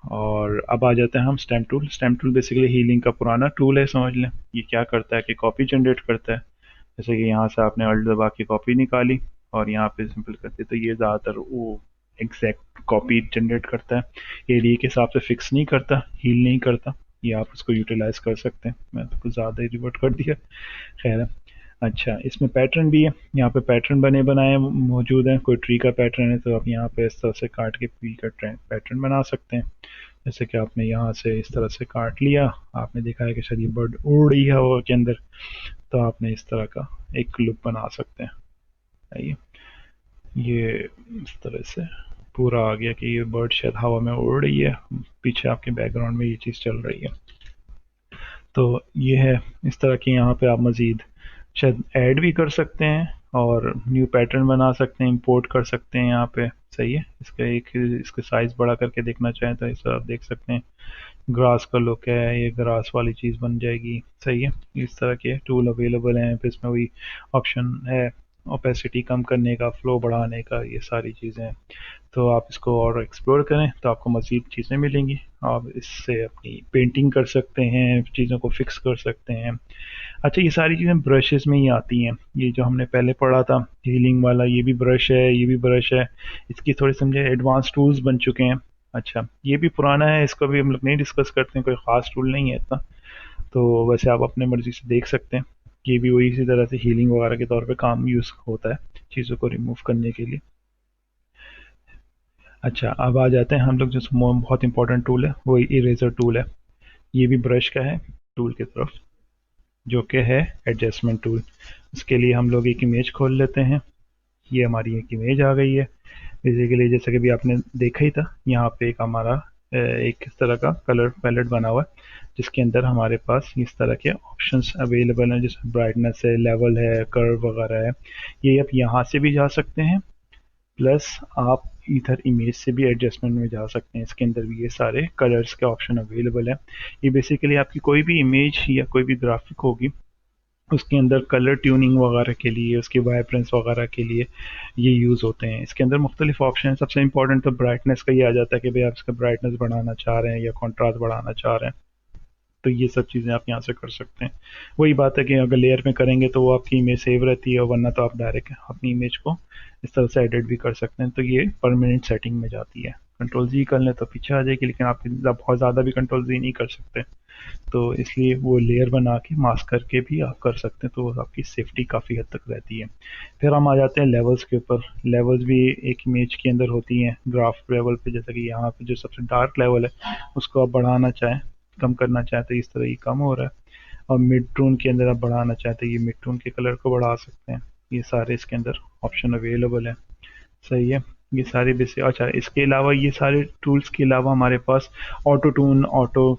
और अब आ जाते हैं हम stamp tool. Stamp tool basically healing का पुराना टूल है, समझ लें। ये क्या करता है कि कॉपी जनरेट करता है। जैसे कि यहाँ से आपने अल्ट दबा के कॉपी निकाली और यहाँ पे सिंपल करते तो ये ज़्यादातर वो एग्जैक्ट कॉपी जनरेट करता है, एरिया के हिसाब से फिक्स नहीं करता, हील नहीं करता। ये आप उसको यूटिलाइज़ कर सकते हैं। मैं तो कुछ ज़्यादा ही रिवर्ट कर दिया, खैर है। अच्छा, इसमें पैटर्न भी है, यहाँ पे पैटर्न बने बनाए मौजूद हैं। कोई ट्री का पैटर्न है तो आप यहाँ पे इस तरह से काट के ट्री का पैटर्न बना सकते हैं। जैसे कि आपने यहाँ से इस तरह से काट लिया, आपने देखा है कि शायद ये बर्ड उड़ रही है हवा के अंदर, तो आपने इस तरह का एक लुक बना सकते हैं। आइए, ये इस तरह से पूरा आ गया कि ये बर्ड शायद हवा में उड़ रही है, पीछे आपके बैकग्राउंड में ये चीज़ चल रही है। तो ये है, इस तरह की यहाँ पे आप मज़ीद शायद ऐड भी कर सकते हैं और न्यू पैटर्न बना सकते हैं, इंपोर्ट कर सकते हैं यहाँ पे, सही है। इसका एक इसके साइज़ बड़ा करके देखना चाहें तो इस आप देख सकते हैं, ग्रास का लुक है, ये ग्रास वाली चीज़ बन जाएगी, सही है। इस तरह के टूल अवेलेबल हैं। फिर इसमें वही ऑप्शन है ओपेसिटी कम करने का, फ्लो बढ़ाने का, ये सारी चीज़ें हैं। तो आप इसको और एक्सप्लोर करें तो आपको मज़ीद चीज़ें मिलेंगी। आप इससे अपनी पेंटिंग कर सकते हैं, चीज़ों को फिक्स कर सकते हैं। अच्छा, ये सारी चीज़ें ब्रशेस में ही आती हैं। ये जो हमने पहले पढ़ा था हीलिंग वाला, ये भी ब्रश है, ये भी ब्रश है। इसकी थोड़ी समझे एडवांस टूल्स बन चुके हैं। अच्छा, ये भी पुराना है, इसको भी हम लोग नहीं डिस्कस करते हैं, कोई ख़ास टूल नहीं है इतना। तो वैसे आप अपने मर्ज़ी से देख सकते हैं। ये भी वही इसी तरह से हीलिंग वगैरह के तौर पे काम यूज़ होता है, चीज़ों को रिमूव करने के लिए। अच्छा, अब आ जाते हैं हम लोग जो बहुत इंपॉर्टेंट टूल है, वो इरेज़र टूल है। ये भी ब्रश का है टूल की तरफ, जो कि है एडजस्टमेंट टूल। इसके लिए हम लोग एक इमेज खोल लेते हैं। ये हमारी एक इमेज आ गई है बेसिकली, जैसे कि अभी आपने देखा ही था। यहाँ पे एक हमारा एक इस तरह का कलर पैलेट बना हुआ है जिसके अंदर हमारे पास इस तरह के ऑप्शंस अवेलेबल हैं, जैसे ब्राइटनेस है, लेवल है, कर्व वगैरह है। ये आप यहाँ से भी जा सकते हैं, प्लस आप इधर इमेज से भी एडजस्टमेंट में जा सकते हैं। इसके अंदर भी ये सारे कलर्स के ऑप्शन अवेलेबल है। ये बेसिकली आपकी कोई भी इमेज या कोई भी ग्राफिक होगी उसके अंदर कलर ट्यूनिंग वगैरह के लिए, उसकी वाइब्रेंस वगैरह के लिए ये यूज़ होते हैं। इसके अंदर मुख्तलिफ ऑप्शन हैं। सबसे इंपॉर्टेंट तो ब्राइटनेस का ही आ जाता है कि भाई आप इसका ब्राइटनेस बढ़ाना चाह रहे हैं या कॉन्ट्रास्ट बढ़ाना चाह रहे हैं, तो ये सब चीज़ें आप यहाँ से कर सकते हैं। वही बात है कि अगर लेयर में करेंगे तो वो आपकी इमेज सेव रहती है, और वरना तो आप डायरेक्ट अपनी इमेज को इस तरह से एडिट भी कर सकते हैं। तो ये परमानेंट सेटिंग में जाती है। कंट्रोल जी कर लें तो पीछे आ जाएगी, लेकिन आप बहुत ज़्यादा भी कंट्रोल जी नहीं कर सकते, तो इसलिए वो लेयर बना के मास्क करके भी आप कर सकते हैं, तो आपकी सेफ्टी काफ़ी हद तक रहती है। फिर हम आ जाते हैं लेवल्स के ऊपर। लेवल्स भी एक इमेज के अंदर होती हैं ग्राफ लेवल पे, जैसे कि यहाँ पे जो सबसे डार्क लेवल है उसको आप बढ़ाना चाहें, कम करना चाहें तो इस तरह ये कम हो रहा है। और मिड टोन के अंदर आप बढ़ाना चाहते हैं, ये मिड टोन के कलर को बढ़ा सकते हैं। ये सारे इसके अंदर ऑप्शन अवेलेबल है। सही है। ये सारे बेसिक, अच्छा इसके अलावा ये सारे टूल्स के अलावा हमारे पास auto tone, auto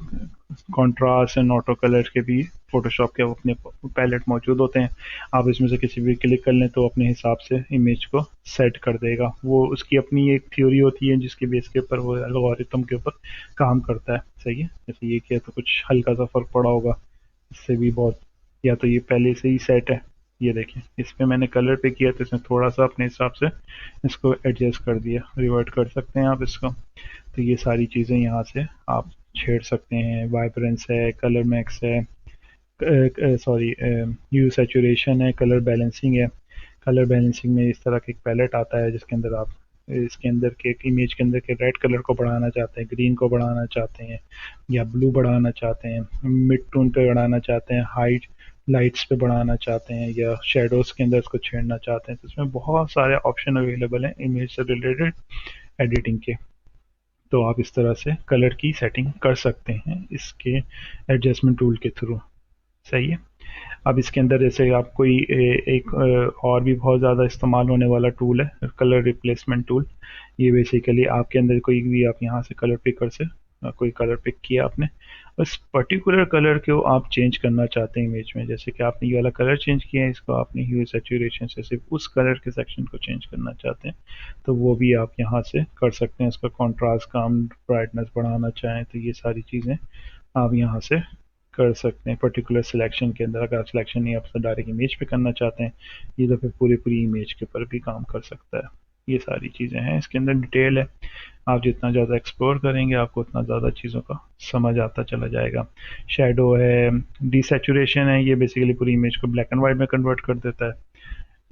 contrast and auto colour के भी फोटोशॉप के अपने पैलेट मौजूद होते हैं। आप इसमें से किसी भी क्लिक कर लें तो अपने हिसाब से इमेज को सेट कर देगा। वो उसकी अपनी एक थ्योरी होती है जिसके बेस के ऊपर वो एल्गोरिथम के ऊपर काम करता है। सही है। जैसे ये किया तो कुछ हल्का सा फर्क पड़ा होगा, इससे भी बहुत, या तो ये पहले से ही सेट है। ये देखिए इस पे मैंने कलर पे किया तो इसमें थोड़ा सा अपने हिसाब से इसको एडजस्ट कर दिया, रिवर्ट कर सकते हैं आप इसको। तो ये सारी चीज़ें यहाँ से आप छेड़ सकते हैं। वाइब्रेंस है, कलर मैक्स है, सॉरी ह्यू सैचुरेशन है, कलर बैलेंसिंग है। कलर बैलेंसिंग में इस तरह का एक पैलेट आता है जिसके अंदर आप इसके अंदर के इमेज के अंदर के रेड कलर को बढ़ाना चाहते हैं, ग्रीन को बढ़ाना चाहते हैं, या ब्लू बढ़ाना चाहते हैं, मिड टोन पे बढ़ाना चाहते हैं, हाइट लाइट्स पे बढ़ाना चाहते हैं, या शेडोज के अंदर उसको छेड़ना चाहते हैं। तो इसमें बहुत सारे ऑप्शन अवेलेबल हैं इमेज से रिलेटेड एडिटिंग के। तो आप इस तरह से कलर की सेटिंग कर सकते हैं इसके एडजस्टमेंट टूल के थ्रू। सही है। अब इसके अंदर जैसे आप कोई एक और भी बहुत ज़्यादा इस्तेमाल होने वाला टूल है कलर रिप्लेसमेंट टूल। ये बेसिकली आपके अंदर कोई भी आप यहाँ से कलर पिक कर से कोई कलर पिक किया आपने, उस पर्टिकुलर कलर को आप चेंज करना चाहते हैं इमेज में। जैसे कि आपने ये वाला कलर चेंज किया है, इसको आपने ह्यू सैचुरेशन से सिर्फ उस कलर के सेक्शन को चेंज करना चाहते हैं, तो वो भी आप यहाँ से कर सकते हैं। इसका कॉन्ट्रास्ट कम, ब्राइटनेस बढ़ाना चाहें तो ये सारी चीज़ें आप यहाँ से कर सकते हैं पर्टिकुलर सिलेक्शन के अंदर। अगर आप सिलेक्शन नहीं आप डायरेक्ट इमेज पे करना चाहते हैं, ये तो फिर पूरी पूरी इमेज के ऊपर भी काम कर सकता है। ये सारी चीज़ें हैं, इसके अंदर डिटेल है। आप जितना ज़्यादा एक्सप्लोर करेंगे आपको उतना ज़्यादा चीज़ों का समझ आता चला जाएगा। शेडो है, डिसैचुरेशन है, ये बेसिकली पूरी इमेज को ब्लैक एंड वाइट में कन्वर्ट कर देता है।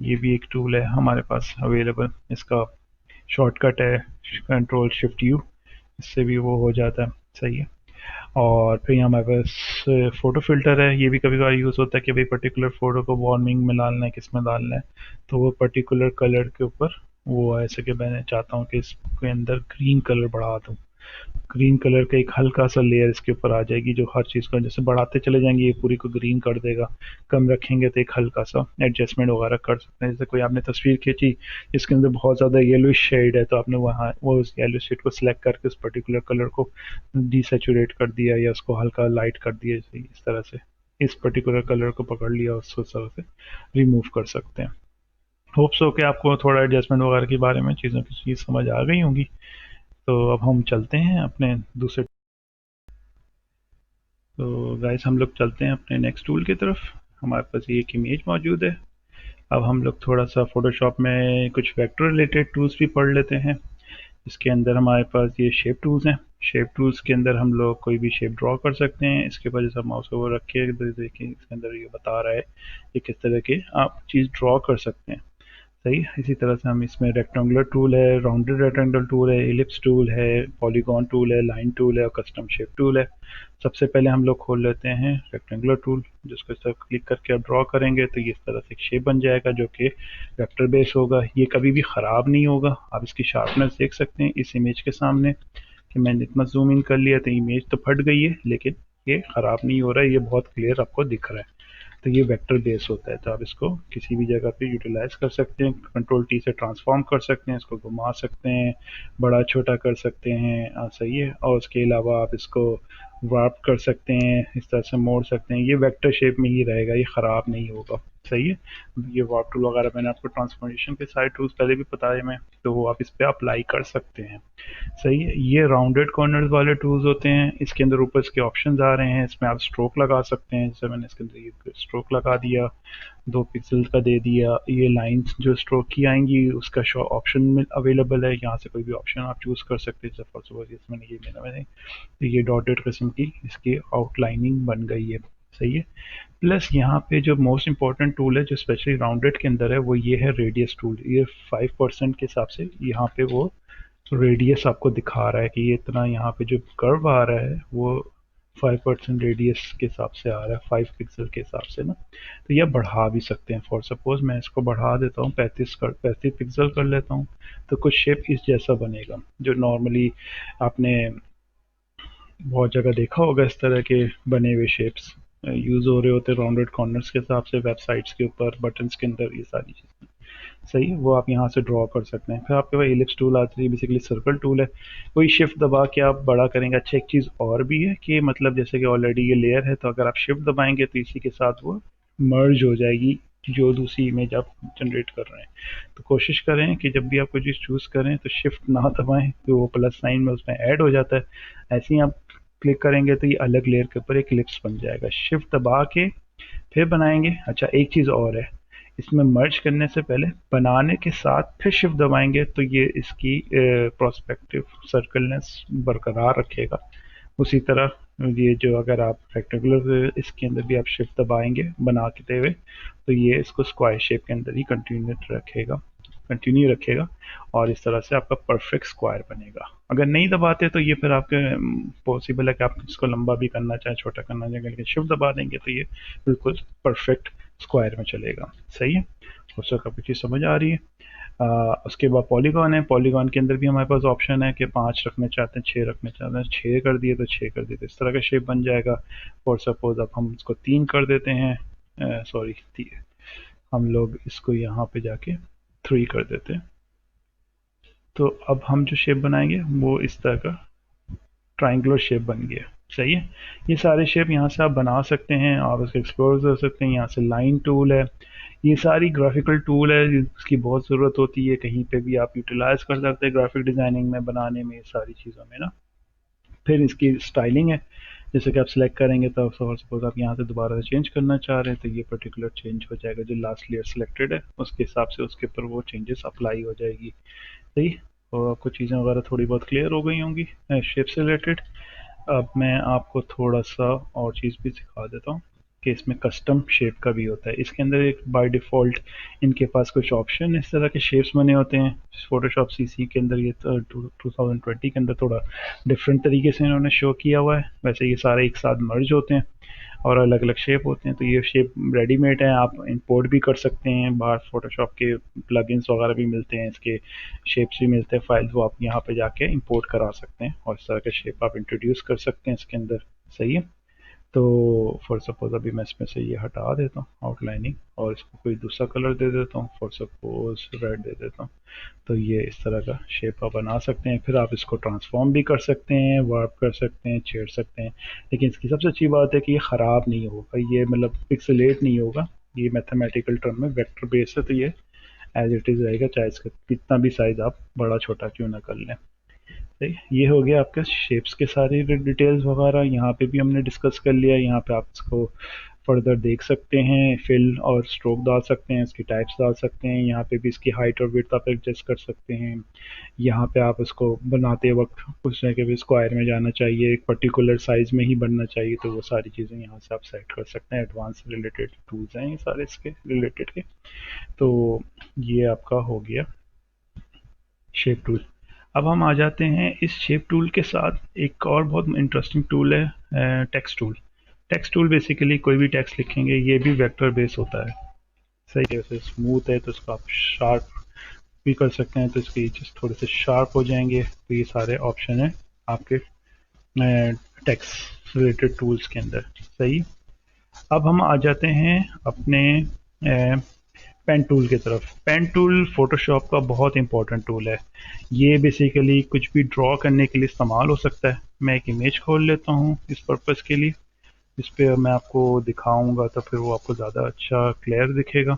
ये भी एक टूल है हमारे पास अवेलेबल। इसका शॉर्टकट है कंट्रोल शिफ्ट यू, इससे भी वो हो जाता है। सही है। और फिर यहाँ हमारे पास फ़ोटो फ़िल्टर है। ये भी कभी कभार यूज़ होता है कि भाई पर्टिकुलर फ़ोटो को वार्मिंग में डालना है, किस में डालना है, तो वो पर्टिकुलर कलर के ऊपर वो ऐसे कि मैं चाहता हूँ कि इसके अंदर ग्रीन कलर बढ़ा दूँ। ग्रीन कलर का एक हल्का सा लेयर इसके ऊपर आ जाएगी जो हर चीज़ को जैसे बढ़ाते चले जाएंगे ये पूरी को ग्रीन कर देगा। कम रखेंगे तो एक हल्का सा एडजस्टमेंट वगैरह कर सकते हैं। जैसे कोई आपने तस्वीर खींची जिसके अंदर बहुत ज़्यादा येलो शेड है, तो आपने वहाँ वो उस येलो शेड को सिलेक्ट करके उस पर्टिकुलर कलर को डिसेचुरेट कर दिया या उसको हल्का लाइट कर दिया। जैसे इस तरह से इस पर्टिकुलर कलर को पकड़ लिया, उसको उस तरह से रिमूव कर सकते हैं। होप्स हो कि आपको थोड़ा एडजस्टमेंट वगैरह के बारे में चीज़ों की चीज़ समझ आ गई होंगी। तो अब हम चलते हैं अपने दूसरे, तो गाइस हम लोग चलते हैं अपने नेक्स्ट टूल की तरफ। हमारे पास ये एक इमेज मौजूद है। अब हम लोग थोड़ा सा फोटोशॉप में कुछ वेक्टर रिलेटेड टूल्स भी पढ़ लेते हैं। इसके अंदर हमारे पास ये शेप टूल्स हैं। शेप टूल्स के अंदर हम लोग कोई भी शेप ड्रॉ कर सकते हैं। इसके ऊपर जैसे माउस ओवर रखिए तो देखिए इसके अंदर ये बता रहा है कि किस तरह के आप चीज़ ड्रॉ कर सकते हैं। सही। इसी तरह से हम इसमें रेक्टेंगुलर टूल है, राउंडेड रेक्टेंगल टूल है, इलिप्स टूल है, पॉलीगॉन टूल है, लाइन टूल है और कस्टम शेप टूल है। सबसे पहले हम लोग खोल लेते हैं रेक्टेंगुलर टूल, जिसको इस तरह क्लिक करके आप ड्रॉ करेंगे तो ये इस तरह से एक शेप बन जाएगा जो कि वेक्टर बेस होगा। ये कभी भी ख़राब नहीं होगा। आप इसकी शार्पनेस देख सकते हैं इस इमेज के सामने कि मैंने इतना जूम इन कर लिया तो इमेज तो फट गई है, लेकिन ये ख़राब नहीं हो रहा है, ये बहुत क्लियर आपको दिख रहा है। तो ये वेक्टर बेस होता है। तो आप इसको किसी भी जगह पे यूटिलाइज कर सकते हैं। कंट्रोल टी से ट्रांसफॉर्म कर सकते हैं, इसको घुमा सकते हैं, बड़ा छोटा कर सकते हैं। सही है। और उसके अलावा आप इसको वार्प कर सकते हैं, इस तरह से मोड़ सकते हैं। ये वेक्टर शेप में ही रहेगा, ये ख़राब नहीं होगा। सही है। ये वार्प टूल वगैरह मैंने आपको ट्रांसफॉर्मेशन के सारे टूल्स पहले भी बताए मैं, तो वो आप इस पे अप्लाई कर सकते हैं। सही है। ये राउंडेड कॉर्नर्स वाले टूल्स होते हैं, इसके अंदर ऊपर इसके ऑप्शंस आ रहे हैं, इसमें आप स्ट्रोक लगा सकते हैं, जैसे मैंने इसके अंदर ये स्ट्रोक लगा दिया, 2 पिक्सल का दे दिया। ये लाइंस जो स्ट्रोक की आएंगी उसका शो ऑप्शन में अवेलेबल है, यहाँ से कोई भी ऑप्शन आप चूज कर सकते हैं। जैसे फॉर सपोज इसमें ये मैंने तो ये डॉटेड किस्म की इसकी आउटलाइनिंग बन गई है। सही है। प्लस यहाँ पे जो मोस्ट इंपॉर्टेंट टूल है जो स्पेशली राउंडेड के अंदर है वो ये है रेडियस टूल। ये 5% के हिसाब से यहाँ पे वो रेडियस आपको दिखा रहा है कि ये इतना, यहाँ पे जो कर्व आ रहा है वो 5% रेडियस के हिसाब से आ रहा है, 5 पिक्सल के हिसाब से ना। तो यह बढ़ा भी सकते हैं। फॉर सपोज मैं इसको बढ़ा देता हूँ, 35 पिक्सल कर लेता हूँ, तो कुछ शेप इस जैसा बनेगा जो नॉर्मली आपने बहुत जगह देखा होगा। इस तरह के बने हुए शेप्स यूज़ हो रहे होते हैं राउंडेड कॉर्नर्स के हिसाब से, वेबसाइट्स के ऊपर, बटन्स के अंदर, ये सारी चीज़ें। सही है। वो आप यहाँ से ड्रॉ कर सकते हैं। फिर आपके पास इलिप्स टूल आती है, बेसिकली सर्कल टूल है, वही शिफ्ट दबा के आप बड़ा करेंगे। अच्छा, एक चीज़ और भी है कि मतलब जैसे कि ऑलरेडी ये लेयर है, तो अगर आप शिफ्ट दबाएंगे तो इसी के साथ वो मर्ज हो जाएगी जो दूसरी इमेज आप जनरेट कर रहे हैं। तो कोशिश करें कि जब भी आप कोई चीज़ चूज़ करें तो शिफ्ट ना दबाएं, तो वो प्लस साइन में उसमें ऐड हो जाता है। ऐसे ही आप क्लिक करेंगे तो ये अलग लेयर के ऊपर एक इलिप्स बन जाएगा। शिफ्ट दबा के फिर बनाएंगे। अच्छा, एक चीज़ और है, इसमें मर्ज करने से पहले बनाने के साथ फिर शिफ्ट दबाएंगे तो ये इसकी प्रोस्पेक्टिव सर्कलनेस बरकरार रखेगा। उसी तरह ये जो अगर आप रेक्टेंगुलर इसके अंदर भी आप शिफ्ट दबाएंगे बनाते हुए तो ये इसको स्क्वायर शेप के अंदर ही कंटिन्यू रखेगा और इस तरह से आपका परफेक्ट स्क्वायर बनेगा। अगर नहीं दबाते तो ये फिर आपके पॉसिबल है कि आप इसको लंबा भी करना चाहें, छोटा करना चाहें, लेकिन शिफ्ट दबा देंगे तो ये बिल्कुल परफेक्ट स्क्वायर में चलेगा। सही है। उसका काफ़ी चीज़ समझ आ रही है। उसके बाद पॉलीगॉन है। पॉलीगॉन के अंदर भी हमारे पास ऑप्शन है कि 5 रखना चाहते हैं, 6 रखना चाहते हैं। 6 कर दिए तो 6 कर दिए तो इस तरह का शेप बन जाएगा। और सपोज अब हम इसको 3 कर देते हैं, सॉरी हम लोग इसको यहाँ पे जाके 3 कर देते हैं, तो अब हम जो शेप बनाएंगे वो इस तरह का ट्राइंगुलर शेप बन गया। सही है। ये सारे शेप यहाँ से आप बना सकते हैं, आप इसको एक्सप्लोर कर सकते हैं। यहाँ से लाइन टूल है, ये सारी ग्राफिकल टूल है जिसकी बहुत ज़रूरत होती है, कहीं पे भी आप यूटिलाइज कर सकते हैं ग्राफिक डिज़ाइनिंग में, बनाने में, सारी चीज़ों में ना। फिर इसकी स्टाइलिंग है, जैसे कि आप सिलेक्ट करेंगे तो सपोज आप यहाँ से दोबारा से चेंज करना चाह रहे हैं तो ये पर्टिकुलर चेंज हो जाएगा, जो लास्ट लेयर सिलेक्टेड है उसके हिसाब से उसके ऊपर वो चेंजेस अप्लाई हो जाएगी। सही। और आपको चीज़ें वगैरह थोड़ी बहुत क्लियर हो गई होंगी शेप से रिलेटेड। अब मैं आपको थोड़ा सा और चीज़ भी सिखा देता हूँ कि इसमें कस्टम शेप का भी होता है। इसके अंदर एक बाय डिफ़ॉल्ट इनके पास कुछ ऑप्शन इस तरह के शेप्स बने होते हैं। फोटोशॉप सीसी के अंदर ये 2020 के अंदर थोड़ा डिफरेंट तरीके से इन्होंने शो किया हुआ है। वैसे ये सारे एक साथ मर्ज होते हैं और अलग अलग शेप होते हैं। तो ये शेप रेडीमेड है, आप इंपोर्ट भी कर सकते हैं। बाहर फोटोशॉप के प्लगइन्स वगैरह भी मिलते हैं, इसके शेप्स भी मिलते हैं फाइल्स, वो आप यहाँ पे जाके इंपोर्ट करा सकते हैं और इस तरह के शेप आप इंट्रोड्यूस कर सकते हैं इसके अंदर। सही है। तो फॉर सपोज अभी मैं इसमें से ये हटा देता हूँ आउटलाइनिंग और इसको कोई दूसरा कलर दे देता हूँ, फॉर सपोज रेड दे देता हूँ। तो ये इस तरह का शेप आप बना सकते हैं। फिर आप इसको ट्रांसफॉर्म भी कर सकते हैं, वार्प कर सकते हैं, छेड़ सकते हैं। लेकिन इसकी सबसे अच्छी बात है कि ये ख़राब नहीं होगा, ये मतलब पिक्सेलेट नहीं होगा। ये मैथमेटिकल टर्म में वेक्टर बेस है, तो ये एज इट इज़ रहेगा, चाहे इसका कितना भी साइज़ आप बड़ा छोटा क्यों ना कर लें। ये हो गया आपके शेप्स के सारे डिटेल्स वगैरह। यहाँ पे भी हमने डिस्कस कर लिया। यहाँ पे आप इसको फर्दर देख सकते हैं, फिल और स्ट्रोक डाल सकते हैं, इसकी टाइप्स डाल सकते हैं। यहाँ पे भी इसकी हाइट और विड्थ आप एडजस्ट कर सकते हैं। यहाँ पे आप इसको बनाते वक्त कुछ है कि भी स्क्वायर में जाना चाहिए, एक पर्टिकुलर साइज़ में ही बनना चाहिए, तो वो सारी चीज़ें यहाँ से आप सेट कर सकते हैं। एडवांस रिलेटेड टूल्स हैं ये सारे इसके रिलेटेड के। तो ये आपका हो गया शेप टूल। अब हम आ जाते हैं इस शेप टूल के साथ एक और बहुत इंटरेस्टिंग टूल है text tool. Text tool basically कोई भी टेक्स्ट लिखेंगे, ये भी वेक्टर बेस होता है। सही है। वैसे स्मूथ है तो इसको आप शार्प भी कर सकते हैं, तो इसके एजेस थोड़े से शार्प हो जाएंगे। तो ये सारे ऑप्शन है आपके टेक्स्ट रिलेटेड टूल्स के अंदर। सही। अब हम आ जाते हैं अपने पेन टूल की तरफ। पेन टूल फोटोशॉप का बहुत इंपॉर्टेंट टूल है। ये बेसिकली कुछ भी ड्रॉ करने के लिए इस्तेमाल हो सकता है। मैं एक इमेज खोल लेता हूँ इस पर्पज़ के लिए। इस पे मैं आपको दिखाऊंगा तो फिर वो आपको ज़्यादा अच्छा क्लियर दिखेगा।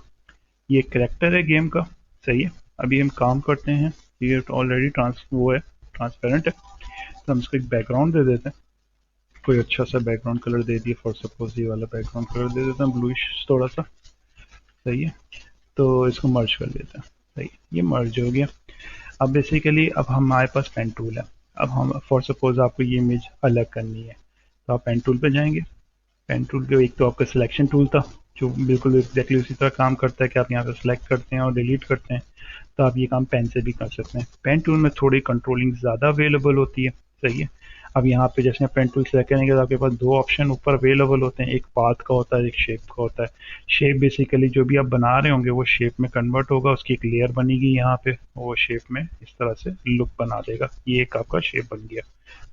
ये करेक्टर है गेम का। सही है। अभी हम काम करते हैं। ये ऑलरेडी वो है, ट्रांसपेरेंट है। तो हम इसको एक बैकग्राउंड दे देते हैं। कोई अच्छा सा बैकग्राउंड कलर दे दिए, फॉर सपोज ये वाला बैकग्राउंड कलर दे देते हैं, ब्लूइश थोड़ा सा। सही है। तो इसको मर्ज कर लेते हैं। सही है, ये मर्ज हो गया। अब बेसिकली अब हमारे पास पेन टूल है। अब हम फॉर सपोज आपको ये इमेज अलग करनी है, तो आप पेन टूल पे जाएंगे। पेन टूल के एक तो आपका सिलेक्शन टूल था, जो बिल्कुल एग्जैक्टली उसी तरह काम करता है कि आप यहाँ पे सिलेक्ट करते हैं और डिलीट करते हैं। तो आप ये काम पेन से भी कर सकते हैं। पेन टूल में थोड़ी कंट्रोलिंग ज़्यादा अवेलेबल होती है। सही है। अब यहाँ पे जैसे पेन टूल सेलेक्ट करेंगे तो आपके पास दो ऑप्शन ऊपर अवेलेबल होते हैं, एक पाथ का होता है, एक शेप का होता है। शेप बेसिकली जो भी आप बना रहे होंगे वो शेप में कन्वर्ट होगा, उसकी एक लेयर बनेगी यहाँ पे, वो शेप में इस तरह से लुक बना देगा। ये एक आपका शेप बन गया।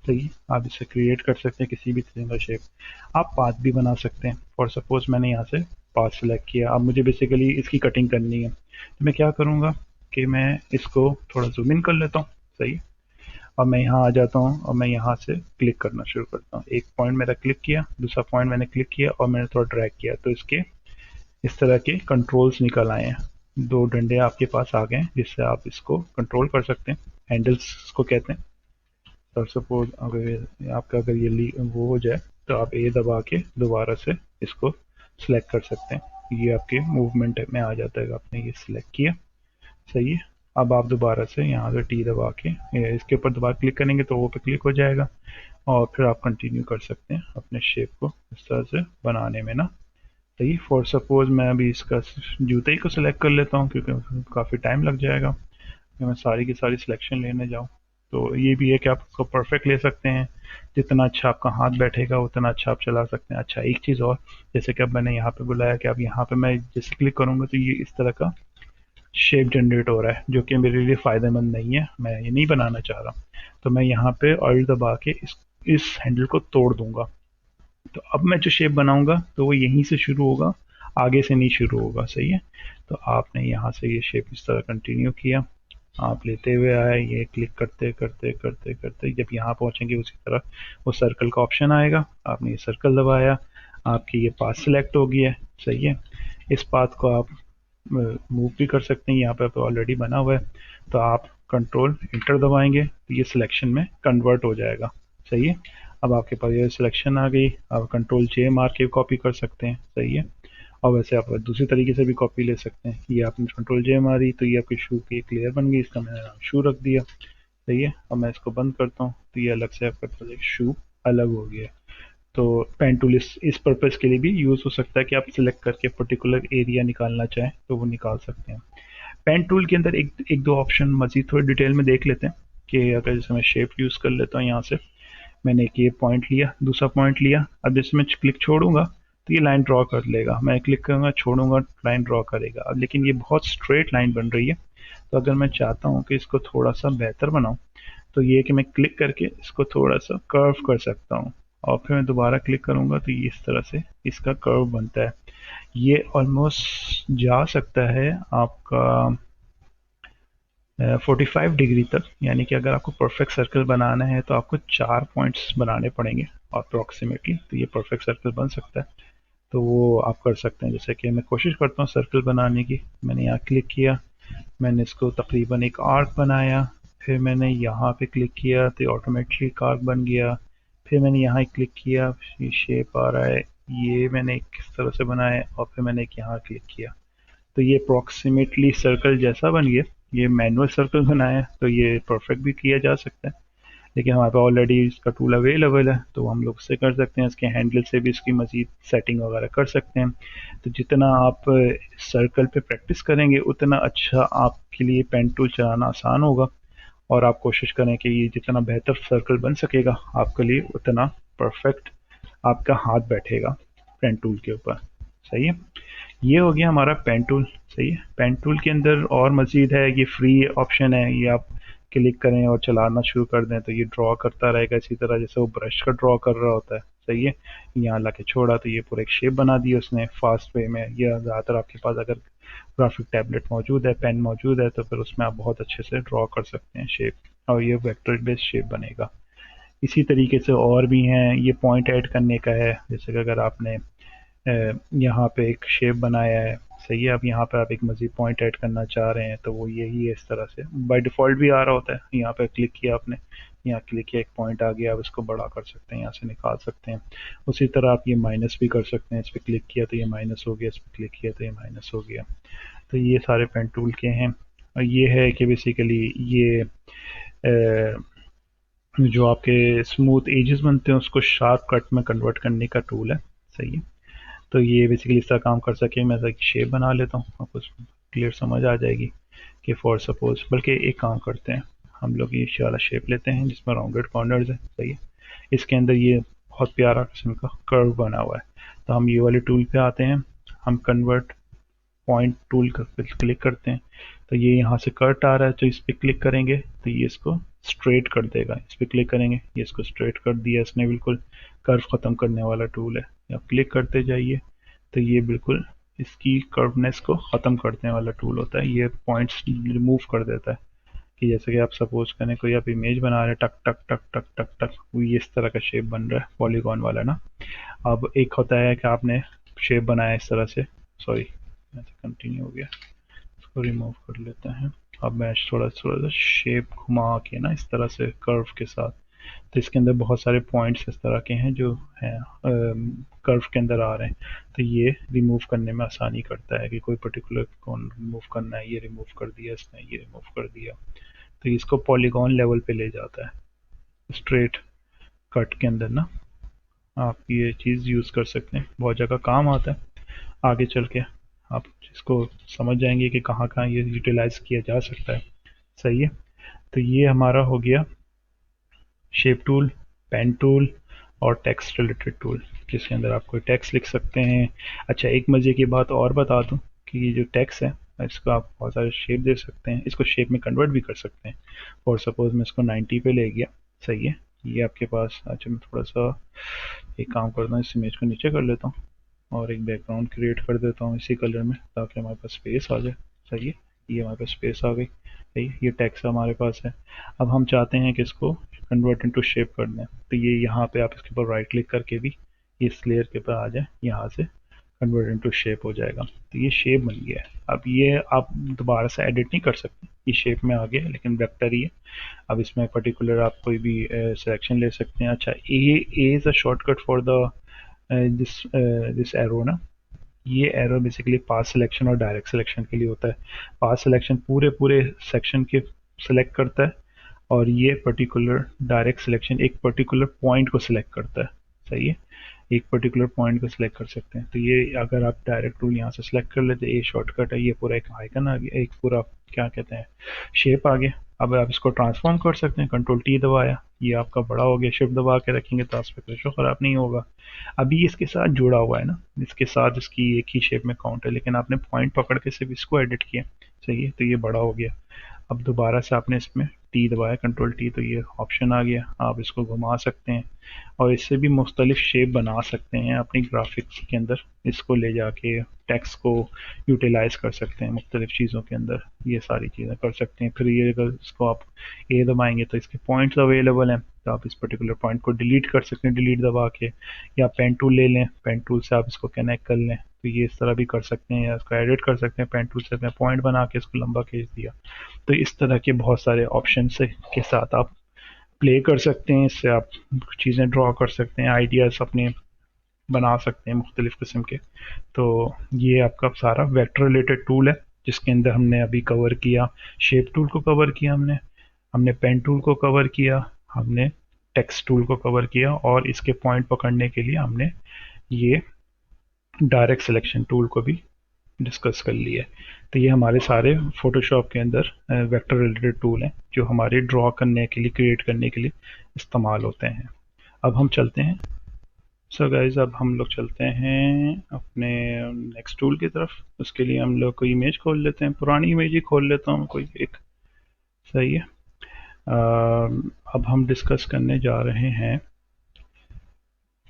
सही है। आप इसे क्रिएट कर सकते हैं किसी भी सिंगल शेप। आप पाथ भी बना सकते हैं। फॉर सपोज मैंने यहाँ से पाथ सेलेक्ट किया, अब मुझे बेसिकली इसकी कटिंग करनी है, तो मैं क्या करूँगा कि मैं इसको थोड़ा जूम इन कर लेता हूँ। सही है। और मैं यहाँ आ जाता हूँ और मैं यहाँ से क्लिक करना शुरू करता हूँ। एक पॉइंट मेरा क्लिक किया, दूसरा पॉइंट मैंने क्लिक किया और मैंने थोड़ा ड्रैग किया, तो इसके इस तरह के कंट्रोल्स निकल आए हैं। दो डंडे आपके पास आ गए हैं जिससे आप इसको कंट्रोल कर सकते हैं। हैंडल्स को कहते हैं। फॉर सपोज अगर आपका अगर ये वो हो जाए तो आप ए दबा के दोबारा से इसको सिलेक्ट कर सकते हैं। ये आपके मूवमेंट में आ जाता है। आपने ये सिलेक्ट किया। सही है। अब आप दोबारा से यहाँ से टी दबा के इसके ऊपर दोबारा क्लिक करेंगे तो वो पे क्लिक हो जाएगा, और फिर आप कंटिन्यू कर सकते हैं अपने शेप को इस तरह से बनाने में ना। सही। फॉर सपोज मैं अभी इसका जूते ही को सिलेक्ट कर लेता हूँ क्योंकि काफ़ी टाइम लग जाएगा कि मैं सारी की सारी सिलेक्शन लेने जाऊँ। तो ये भी है कि आप उसको परफेक्ट ले सकते हैं। जितना अच्छा आपका हाथ बैठेगा उतना अच्छा आप चला सकते हैं। अच्छा, एक चीज़ और, जैसे कि अब मैंने यहाँ पे बुलाया कि अब यहाँ पे मैं जैसे क्लिक करूँगा तो ये इस तरह का शेप जनरेट हो रहा है, जो कि मेरे लिए फ़ायदेमंद नहीं है। मैं ये नहीं बनाना चाह रहा। तो मैं यहाँ पे ऑल्ट दबा के इस हैंडल को तोड़ दूंगा। तो अब मैं जो शेप बनाऊंगा तो वो यहीं से शुरू होगा, आगे से नहीं शुरू होगा। सही है। तो आपने यहाँ से ये शेप इस तरह कंटिन्यू किया, आप लेते हुए आए, ये क्लिक करते करते करते करते जब यहाँ पहुँचेंगे उसी तरह वो सर्कल का ऑप्शन आएगा। आपने ये सर्कल दबाया, आपकी ये पाथ सिलेक्ट हो गया है। सही है। इस पाथ को आप मूव भी कर सकते हैं। यहाँ पे तो ऑलरेडी बना हुआ है, तो आप कंट्रोल इंटर दबाएंगे तो ये सिलेक्शन में कन्वर्ट हो जाएगा। सही है। अब आपके पास ये सिलेक्शन आ गई। आप कंट्रोल जे मार के कॉपी कर सकते हैं। सही है। और वैसे आप दूसरी तरीके से भी कॉपी ले सकते हैं। ये आपने कंट्रोल जे मारी तो ये आपकी शू की एक लेयर बन गई, इसका मैंने नाम शू रख दिया। सही है। अब मैं इसको बंद करता हूँ तो ये अलग से आपका प्रोजेक्ट शू अलग हो गया। तो पेन टूल इस पर्पज़ के लिए भी यूज़ हो सकता है कि आप सिलेक्ट करके पर्टिकुलर एरिया निकालना चाहें तो वो निकाल सकते हैं। पेन टूल के अंदर एक एक दो ऑप्शन मज़ीद थोड़ी डिटेल में देख लेते हैं कि अगर जैसे मैं शेप यूज़ कर लेता हूँ यहाँ से, मैंने एक ये पॉइंट लिया, दूसरा पॉइंट लिया। अब जैसे मैं क्लिक छोड़ूंगा तो ये लाइन ड्रॉ कर लेगा, मैं क्लिक करूँगा छोड़ूंगा लाइन ड्रॉ करेगा। अब लेकिन ये बहुत स्ट्रेट लाइन बन रही है। तो अगर मैं चाहता हूँ कि इसको थोड़ा सा बेहतर बनाऊँ तो ये कि मैं क्लिक करके इसको थोड़ा सा कर्व कर सकता हूँ, और फिर मैं दोबारा क्लिक करूँगा तो ये इस तरह से इसका कर्व बनता है। ये ऑलमोस्ट जा सकता है आपका 45 डिग्री तक, यानी कि अगर आपको परफेक्ट सर्कल बनाना है तो आपको 4 पॉइंट्स बनाने पड़ेंगे अप्रॉक्सीमेटली, तो ये परफेक्ट सर्कल बन सकता है। तो वो आप कर सकते हैं। जैसे कि मैं कोशिश करता हूँ सर्कल बनाने की। मैंने यहाँ क्लिक किया, मैंने इसको तकरीबन एक आर्क बनाया, फिर मैंने यहाँ पे क्लिक किया तो ऑटोमेटिक आर्क बन गया। फिर मैंने यहाँ क्लिक किया, ये शेप आ रहा है, ये मैंने किस तरह से बनाया, और फिर मैंने एक यहाँ क्लिक किया तो ये अप्रॉक्सीमेटली सर्कल जैसा बन गया। ये मैनुअल सर्कल बनाया है तो ये परफेक्ट भी किया जा सकता है, लेकिन हमारे पास ऑलरेडी इसका टूल अवेलेबल है तो हम लोग उससे कर सकते हैं। इसके हैंडल से भी इसकी मज़ीद सेटिंग वगैरह कर सकते हैं। तो जितना आप सर्कल पे प्रैक्टिस करेंगे उतना अच्छा आपके लिए पेन टूल चलाना आसान होगा, और आप कोशिश करें कि ये जितना बेहतर सर्कल बन सकेगा आपके लिए उतना परफेक्ट आपका हाथ बैठेगा पेन टूल के ऊपर। सही है। ये हो गया हमारा पेन टूल। सही है। पेन टूल के अंदर और मज़ीद है, ये फ्री ऑप्शन है, ये आप क्लिक करें और चलाना शुरू कर दें तो ये ड्रॉ करता रहेगा इसी तरह जैसे वो ब्रश का ड्रॉ कर रहा होता है। सही है। यहाँ ला के छोड़ा तो ये पूरा एक शेप बना दी उसने फास्ट वे में। ये ज़्यादातर आपके पास अगर ग्राफिक टैबलेट मौजूद है, पेन मौजूद है, तो फिर उसमें आप बहुत अच्छे से ड्रॉ कर सकते हैं शेप, और ये वेक्टर बेस्ड शेप बनेगा। इसी तरीके से और भी हैं, ये पॉइंट ऐड करने का है, जैसे कि अगर आपने यहाँ पे एक शेप बनाया है, सही है, अब यहाँ पे आप एक मज़ीद पॉइंट ऐड करना चाह रहे हैं तो वो यही है, इस तरह से बाय डिफ़ॉल्ट भी आ रहा होता है। यहाँ पे क्लिक किया आपने, यहाँ क्लिक किया, एक पॉइंट आ गया, आप इसको बड़ा कर सकते हैं, यहाँ से निकाल सकते हैं। उसी तरह आप ये माइनस भी कर सकते हैं, इस पर क्लिक किया तो ये माइनस हो गया, इस पर क्लिक किया तो ये माइनस हो गया। तो ये सारे पेन टूल के हैं। और ये है कि बेसिकली ये जो आपके स्मूथ एजेस बनते हैं उसको शार्प कट में कन्वर्ट करने का टूल है, सही है। तो ये बेसिकली इस तरह काम कर सके। मैं एक शेप बना लेता हूँ, आपको क्लियर समझ आ जाएगी कि फॉर सपोज, बल्कि एक काम करते हैं, हम लोग ये वाला शेप लेते हैं जिसमें राउंडेड कॉर्नर्स है, सही है। इसके अंदर ये बहुत प्यारा किस्म का कर्व बना हुआ है। तो हम ये वाले टूल पे आते हैं, हम कन्वर्ट पॉइंट टूल पर क्लिक करते हैं, तो ये यहाँ से कट आ रहा है, तो इस पर क्लिक करेंगे तो ये इसको स्ट्रेट कर देगा। इस पर क्लिक करेंगे, ये इसको स्ट्रेट कर दिया इसने, बिल्कुल कर्व ख़त्म करने वाला टूल है। आप क्लिक करते जाइए तो ये बिल्कुल इसकी कर्वनेस को ख़त्म करने वाला टूल होता है। ये पॉइंट्स रिमूव कर देता है कि जैसे कि आप सपोज करें कोई आप इमेज बना रहे हैं, टक टक टक टक टक टक, वो ये इस तरह का शेप बन रहा है पॉलीगॉन वाला ना। अब एक होता है कि आपने शेप बनाया इस तरह से, सॉरी कंटिन्यू हो गया, इसको रिमूव कर लेते हैं। अब मैं थोड़ा थोड़ा सा शेप घुमा के ना इस तरह से कर्व के साथ, तो इसके अंदर बहुत सारे पॉइंट्स इस तरह के हैं जो हैं कर्व के अंदर आ रहे हैं। तो ये रिमूव करने में आसानी करता है कि कोई पर्टिकुलर कौन रिमूव करना है, ये रिमूव कर दिया इसने, ये रिमूव कर दिया, तो इसको पॉलीगॉन लेवल पे ले जाता है। स्ट्रेट कट के अंदर ना आप ये चीज़ यूज़ कर सकते हैं, बहुत जगह काम आता है। आगे चल के आप इसको समझ जाएंगे कि कहाँ कहाँ ये यूटिलाइज किया जा सकता है, सही है। तो ये हमारा हो गया शेप टूल, पेन टूल और टेक्स्ट रिलेटेड टूल, जिसके अंदर आप कोई टेक्स्ट लिख सकते हैं। अच्छा, एक मज़े की बात और बता दूं कि ये जो टेक्स्ट है इसको आप बहुत सारे शेप दे सकते हैं, इसको शेप में कन्वर्ट भी कर सकते हैं। और सपोज मैं इसको 90 पे ले गया, सही है, ये आपके पास। अच्छा, मैं थोड़ा सा एक काम करता हूँ, इस इमेज को नीचे कर लेता हूँ और एक बैकग्राउंड क्रिएट कर देता हूँ इसी कलर में, ताकि हमारे पास स्पेस आ जाए, सही है। ये हमारे पास स्पेस आ गई, सही है, ये टेक्स्ट हमारे पास है। अब हम चाहते हैं कि इसको कन्वर्ट इनटू शेप कर दें, तो ये यहाँ पे आप इसके ऊपर राइट क्लिक करके भी इस लेयर के ऊपर आ जाए, यहाँ से कन्वर्ट इनटू शेप हो जाएगा। तो ये शेप बन गया है। अब ये आप दोबारा से एडिट नहीं कर सकते, ये शेप में आ गया, लेकिन वेक्टर ही है। अब इसमें पर्टिकुलर आप कोई भी सिलेक्शन ले सकते हैं। अच्छा, A is a shortcut for the this arrow ना, ये एरो बेसिकली पास सिलेक्शन और डायरेक्ट सिलेक्शन के लिए होता है। पास सिलेक्शन पूरे पूरे सेक्शन के सिलेक्ट करता है, और ये पर्टिकुलर डायरेक्ट सिलेक्शन एक पर्टिकुलर पॉइंट को सिलेक्ट करता है, सही है, एक पर्टिकुलर पॉइंट को सिलेक्ट कर सकते हैं। तो ये अगर आप डायरेक्ट टूल यहाँ से सिलेक्ट कर लेते, ये शॉर्टकट है, ये पूरा एक आइकन आ गया, एक पूरा क्या कहते हैं शेप आ गया। अब आप इसको ट्रांसफॉर्म कर सकते हैं, कंट्रोल टी दबाया, ये आपका बड़ा हो गया। शिफ्ट दबा के रखेंगे तो आस्पेक्ट रेशो ख़राब नहीं होगा। अभी इसके साथ जुड़ा हुआ है ना, इसके साथ इसकी एक ही शेप में काउंट है, लेकिन आपने पॉइंट पकड़ के सिर्फ इसको एडिट किया, सही है, तो ये बड़ा हो गया। अब दोबारा से आपने इसमें टी दबाया, कंट्रोल टी, तो ये ऑप्शन आ गया, आप इसको घुमा सकते हैं और इससे भी मुख्तलिफ शेप बना सकते हैं अपनी ग्राफिक्स के अंदर। इसको ले जाके टेक्स्ट को यूटिलाइज कर सकते हैं मुख्तलिफ चीज़ों के अंदर, ये सारी चीज़ें कर सकते हैं। फिर ये अगर इसको आप ए दबाएंगे तो इसके पॉइंट्स अवेलेबल हैं, तो आप इस पर्टिकुलर पॉइंट को डिलीट कर सकते हैं डिलीट दबा के, या पेन टूल ले लें, पेन टूल से आप इसको कनेक्ट कर लें, तो ये इस तरह भी कर सकते हैं, या इसको एडिट कर सकते हैं पेन टूल से, अपने पॉइंट बना के इसको लंबा खींच दिया। तो इस तरह के बहुत सारे ऑप्शन से के साथ आप प्ले कर सकते हैं, इससे आप चीज़ें ड्रॉ कर सकते हैं, आइडियाज़ अपने बना सकते हैं मुख्तलिफ़ किस्म के। तो ये आपका सारा वेक्टर रिलेटेड टूल है, जिसके अंदर हमने अभी कवर किया शेप टूल को कवर किया, हमने हमने पेन टूल को कवर किया, हमने टेक्स्ट टूल को कवर किया, और इसके पॉइंट पकड़ने के लिए हमने ये डायरेक्ट सिलेक्शन टूल को भी डिस्कस कर लिया है। तो ये हमारे सारे फोटोशॉप के अंदर वेक्टर रिलेटेड टूल हैं जो हमारे ड्रॉ करने के लिए, क्रिएट करने के लिए इस्तेमाल होते हैं। अब हम चलते हैं, सो गाइज अब हम लोग चलते हैं अपने नेक्स्ट टूल की तरफ। उसके लिए हम लोग कोई इमेज खोल लेते हैं, पुरानी इमेज ही खोल लेता हूँ कोई एक, सही है। अब हम डिस्कस करने जा रहे हैं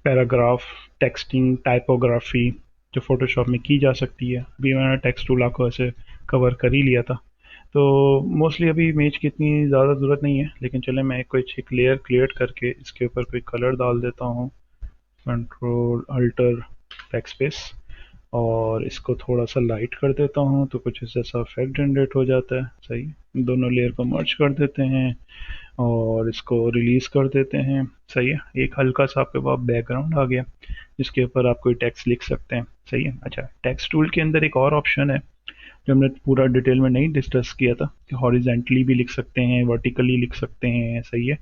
पैराग्राफ, टेक्सटिंग, टाइपोग्राफी जो फोटोशॉप में की जा सकती है। अभी मैंने टेक्स्ट टूल आपको ऐसे कवर कर ही लिया था, तो मोस्टली अभी इमेज की इतनी ज़्यादा ज़रूरत नहीं है, लेकिन चले मैं कुछ एक लेयर क्रिएट करके इसके ऊपर कोई कलर डाल देता हूँ। कंट्रोल अल्टर बैकस्पेस, और इसको थोड़ा सा लाइट कर देता हूँ तो कुछ इस जैसा इफेक्ट जनरेट हो जाता है। सही, दोनों लेयर को मर्ज कर देते हैं और इसको रिलीज़ कर देते हैं। सही है, एक हल्का सा आपके पास बैकग्राउंड आ गया जिसके ऊपर आप कोई टेक्स्ट लिख सकते हैं। सही है। अच्छा, टेक्स्ट टूल के अंदर एक और ऑप्शन है जो हमने पूरा डिटेल में नहीं डिस्कस किया था, कि हॉरिजेंटली भी लिख सकते हैं, वर्टिकली लिख सकते हैं। सही है,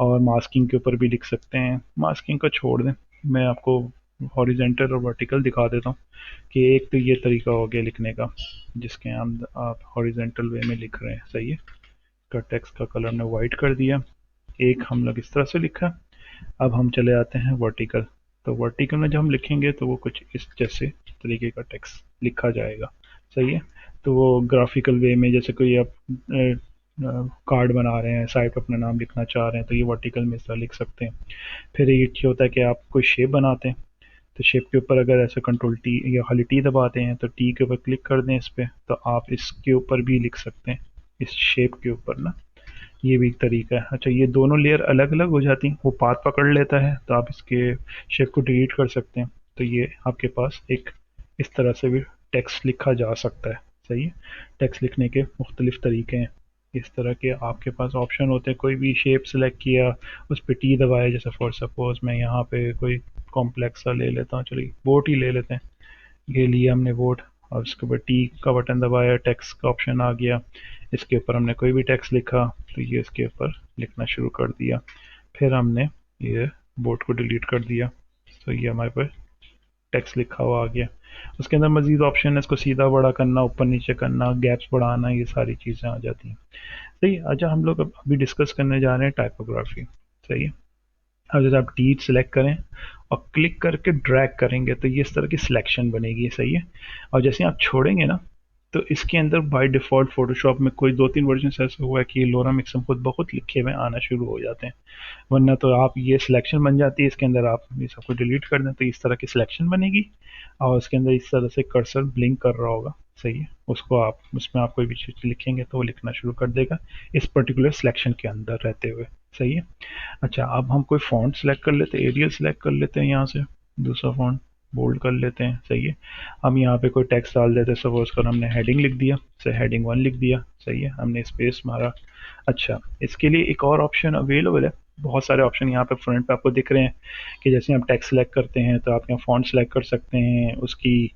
और मास्किंग के ऊपर भी लिख सकते हैं। मास्किंग को छोड़ दें, मैं आपको हॉरिजेंटल और वर्टिकल दिखा देता हूँ कि एक तो ये तरीका हो गया लिखने का जिसके हम आप हॉरिजेंटल वे में लिख रहे हैं। सही है, का टेक्स्ट का कलर ने वाइट कर दिया। एक हम लोग इस तरह से लिखा। अब हम चले आते हैं वर्टिकल। तो वर्टिकल में जब हम लिखेंगे तो वो कुछ इस जैसे तरीके का टेक्स्ट लिखा जाएगा। सही है, तो वो ग्राफिकल वे में, जैसे कोई आप कार्ड बना रहे हैं, साइड पर अपना नाम लिखना चाह रहे हैं, तो ये वर्टिकल में इस तरह लिख सकते हैं। फिर एक ये होता है कि आप कोई शेप बनाते हैं, तो शेप के ऊपर अगर ऐसे कंट्रोल टी या खाली टी दबाते हैं तो टी के ऊपर क्लिक कर दें इस पर, तो आप इसके ऊपर भी लिख सकते हैं, इस शेप के ऊपर ना। ये भी एक तरीका है। अच्छा, ये दोनों लेयर अलग अलग हो जाती हैं, वो पाथ पकड़ लेता है तो आप इसके शेप को डिलीट कर सकते हैं। तो ये आपके पास एक इस तरह से भी टेक्स्ट लिखा जा सकता है। सही है, टेक्स्ट लिखने के मुख्तलिफ तरीके हैं। इस तरह के आपके पास ऑप्शन होते हैं। कोई भी शेप सेलेक्ट किया, उस पर टी दबाया, जैसे फॉर सपोज मैं यहाँ पे कोई कॉम्प्लेक्स सा ले लेता हूँ, चलिए बोट ही ले लेते हैं। ये लिया हमने बोर्ड, और उसके ऊपर टी का बटन दबाया, टेक्स्ट का ऑप्शन आ गया। इसके ऊपर हमने कोई भी टेक्स्ट लिखा तो ये इसके ऊपर लिखना शुरू कर दिया। फिर हमने ये बोर्ड को डिलीट कर दिया तो ये हमारे पास टेक्स्ट लिखा हुआ आ गया। उसके अंदर मजीद ऑप्शन है, इसको सीधा बड़ा करना, ऊपर नीचे करना, गैप्स बढ़ाना, ये सारी चीज़ें आ जाती हैं। सही। अच्छा, हम लोग अभी डिस्कस करने जा रहे हैं टाइपोग्राफी। सही है, अब जैसे आप टी सेलेक्ट करें और क्लिक करके ड्रैग करेंगे तो ये इस तरह की सिलेक्शन बनेगी। सही है, और जैसे आप छोड़ेंगे ना तो इसके अंदर बाय डिफ़ॉल्ट फोटोशॉप में कोई 2-3 वर्जन ऐसा हुआ है कि लोरम मिक्सम खुद ब खुद लिखे हुए आना शुरू हो जाते हैं। वरना तो आप ये सिलेक्शन बन जाती है, इसके अंदर आप ये सब कुछ डिलीट कर दें तो इस तरह की सिलेक्शन बनेगी और इसके अंदर इस तरह से कर्सर ब्लिंक कर रहा होगा। सही है, उसको आप उसमें आप कोई भी चीज़ लिखेंगे तो वो लिखना शुरू कर देगा इस पर्टिकुलर सिलेक्शन के अंदर रहते हुए। सही है। अच्छा, अब हम कोई फ़ॉन्ट सेलेक्ट कर लेते हैं, एरियल सेलेक्ट कर लेते हैं, यहाँ से दूसरा फ़ॉन्ट बोल्ड कर लेते हैं। सही है, हम यहाँ पे कोई टेक्स्ट डाल देते हैं, सपोज कर हमने हेडिंग लिख दिया, से हेडिंग 1 लिख दिया। सही है, हमने स्पेस मारा। अच्छा, इसके लिए एक और ऑप्शन अवेलेबल है। बहुत सारे ऑप्शन यहाँ पे फ्रंट पे आपको दिख रहे हैं कि जैसे हम टेक्स्ट सेलेक्ट करते हैं तो आप यहाँ फ़ॉन्ट सेलेक्ट कर सकते हैं, उसकी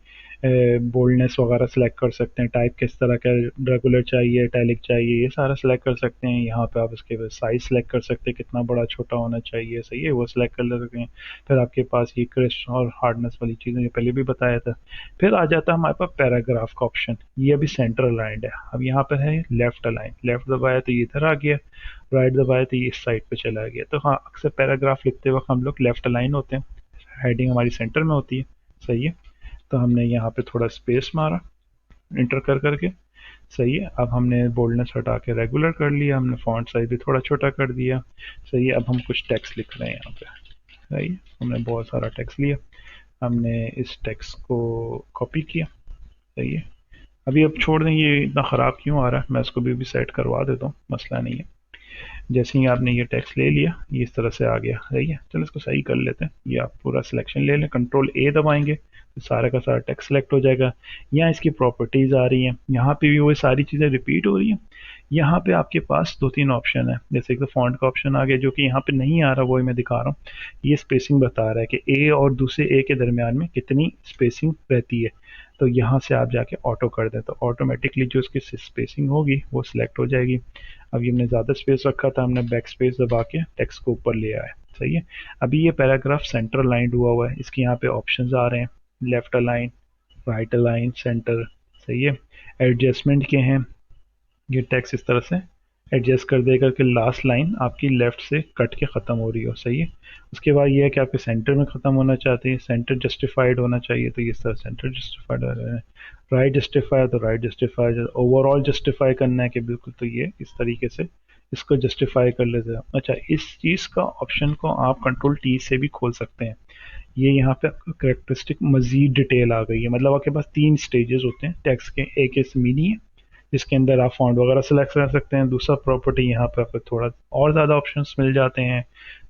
बोल्डनेस वगैरह सेलेक्ट कर सकते हैं, टाइप किस तरह का रेगुलर चाहिए, इटैलिक चाहिए, ये सारा सेलेक्ट कर सकते हैं। यहाँ पे आप इसके साइज सेलेक्ट कर सकते हैं, कितना बड़ा छोटा होना चाहिए। सही है, वो सेलेक्ट कर सकते हैं। फिर आपके पास ये क्रिस्प और हार्डनेस वाली चीज़ें जो पहले भी बताया था। फिर आ जाता है हमारे पास पैराग्राफ का ऑप्शन। ये अभी सेंटर अलाइंड है। अब यहाँ पे है लेफ्ट अलाइन, लेफ्ट दबाया तो ये इधर आ गया, राइट दबाया तो ये इस साइड पे चला गया। तो हाँ, अक्सर पैराग्राफ लिखते वक्त हम लोग लेफ्ट अलाइन होते हैं, हेडिंग हमारी सेंटर में होती है। सही है, तो हमने यहाँ पे थोड़ा स्पेस मारा इंटर कर करके। सही है, अब हमने बोल्डनेस हटा के रेगुलर कर लिया, हमने फॉन्ट साइज भी थोड़ा छोटा कर दिया। सही है, अब हम कुछ टेक्स्ट लिख रहे हैं यहाँ पे। सही है, हमने बहुत सारा टेक्स्ट लिया, हमने इस टेक्स्ट को कॉपी किया। सही है, अभी अब छोड़ दें, ये इतना ख़राब क्यों आ रहा है, मैं इसको भी सेट करवा देता हूँ, मसला नहीं है। जैसे ही आपने ये टेक्स्ट ले लिया ये इस तरह से आ गया। सही है, चलो इसको सही कर लेते हैं। ये आप पूरा सिलेक्शन ले लें, कंट्रोल ए दबाएंगे तो सारा का सारा टेक्स्ट सेलेक्ट हो जाएगा। यहाँ इसकी प्रॉपर्टीज़ आ रही हैं, यहाँ पे भी वो सारी चीज़ें रिपीट हो रही हैं। यहाँ पे आपके पास 2-3 ऑप्शन है, जैसे एक तो फॉन्ट का ऑप्शन आ गया जो कि यहाँ पे नहीं आ रहा, वो मैं दिखा रहा हूँ। ये स्पेसिंग बता रहा है कि ए और दूसरे ए के दरमियान में कितनी स्पेसिंग रहती है। तो यहाँ से आप जाके ऑटो कर दें तो ऑटोमेटिकली जो उसकी स्पेसिंग होगी वो सिलेक्ट हो जाएगी। अब ये हमने ज़्यादा स्पेस रखा था, हमने बैक स्पेस दबा के टेक्स्ट को ऊपर ले आया। सही है, अभी ये पैराग्राफ सेंटर अलाइंड हुआ है, इसके यहाँ पे ऑप्शंस आ रहे हैं, left align, right align, centre. सही है, एडजस्टमेंट के हैं, ये टेक्स्ट इस तरह से एडजस्ट कर देगा कि लास्ट लाइन आपकी लेफ्ट से कट के ख़त्म हो रही हो। सही है, उसके बाद ये है कि आपके सेंटर में ख़त्म होना चाहते हैं, सेंटर जस्टिफाइड होना चाहिए तो इस तरह सेंटर जस्टिफाइड हो रहा है। राइट जस्टिफाई तो राइट जस्टिफाई, ओवरऑल जस्टिफाई करना है कि बिल्कुल, तो ये इस तरीके से इसको जस्टिफाई कर लेते हैं। अच्छा, इस चीज़ का ऑप्शन को आप कंट्रोल टी से भी खोल सकते हैं। ये यहाँ पे करेक्टरिस्टिक मजीद डिटेल आ गई है, मतलब आपके पास 3 स्टेजेस होते हैं टेक्स्ट के। एक इस मिनी है, जिसके अंदर आप फॉन्ट वगैरह सेलेक्ट कर सकते हैं। दूसरा प्रॉपर्टी यहाँ पे आपको थोड़ा और ज़्यादा ऑप्शंस मिल जाते हैं।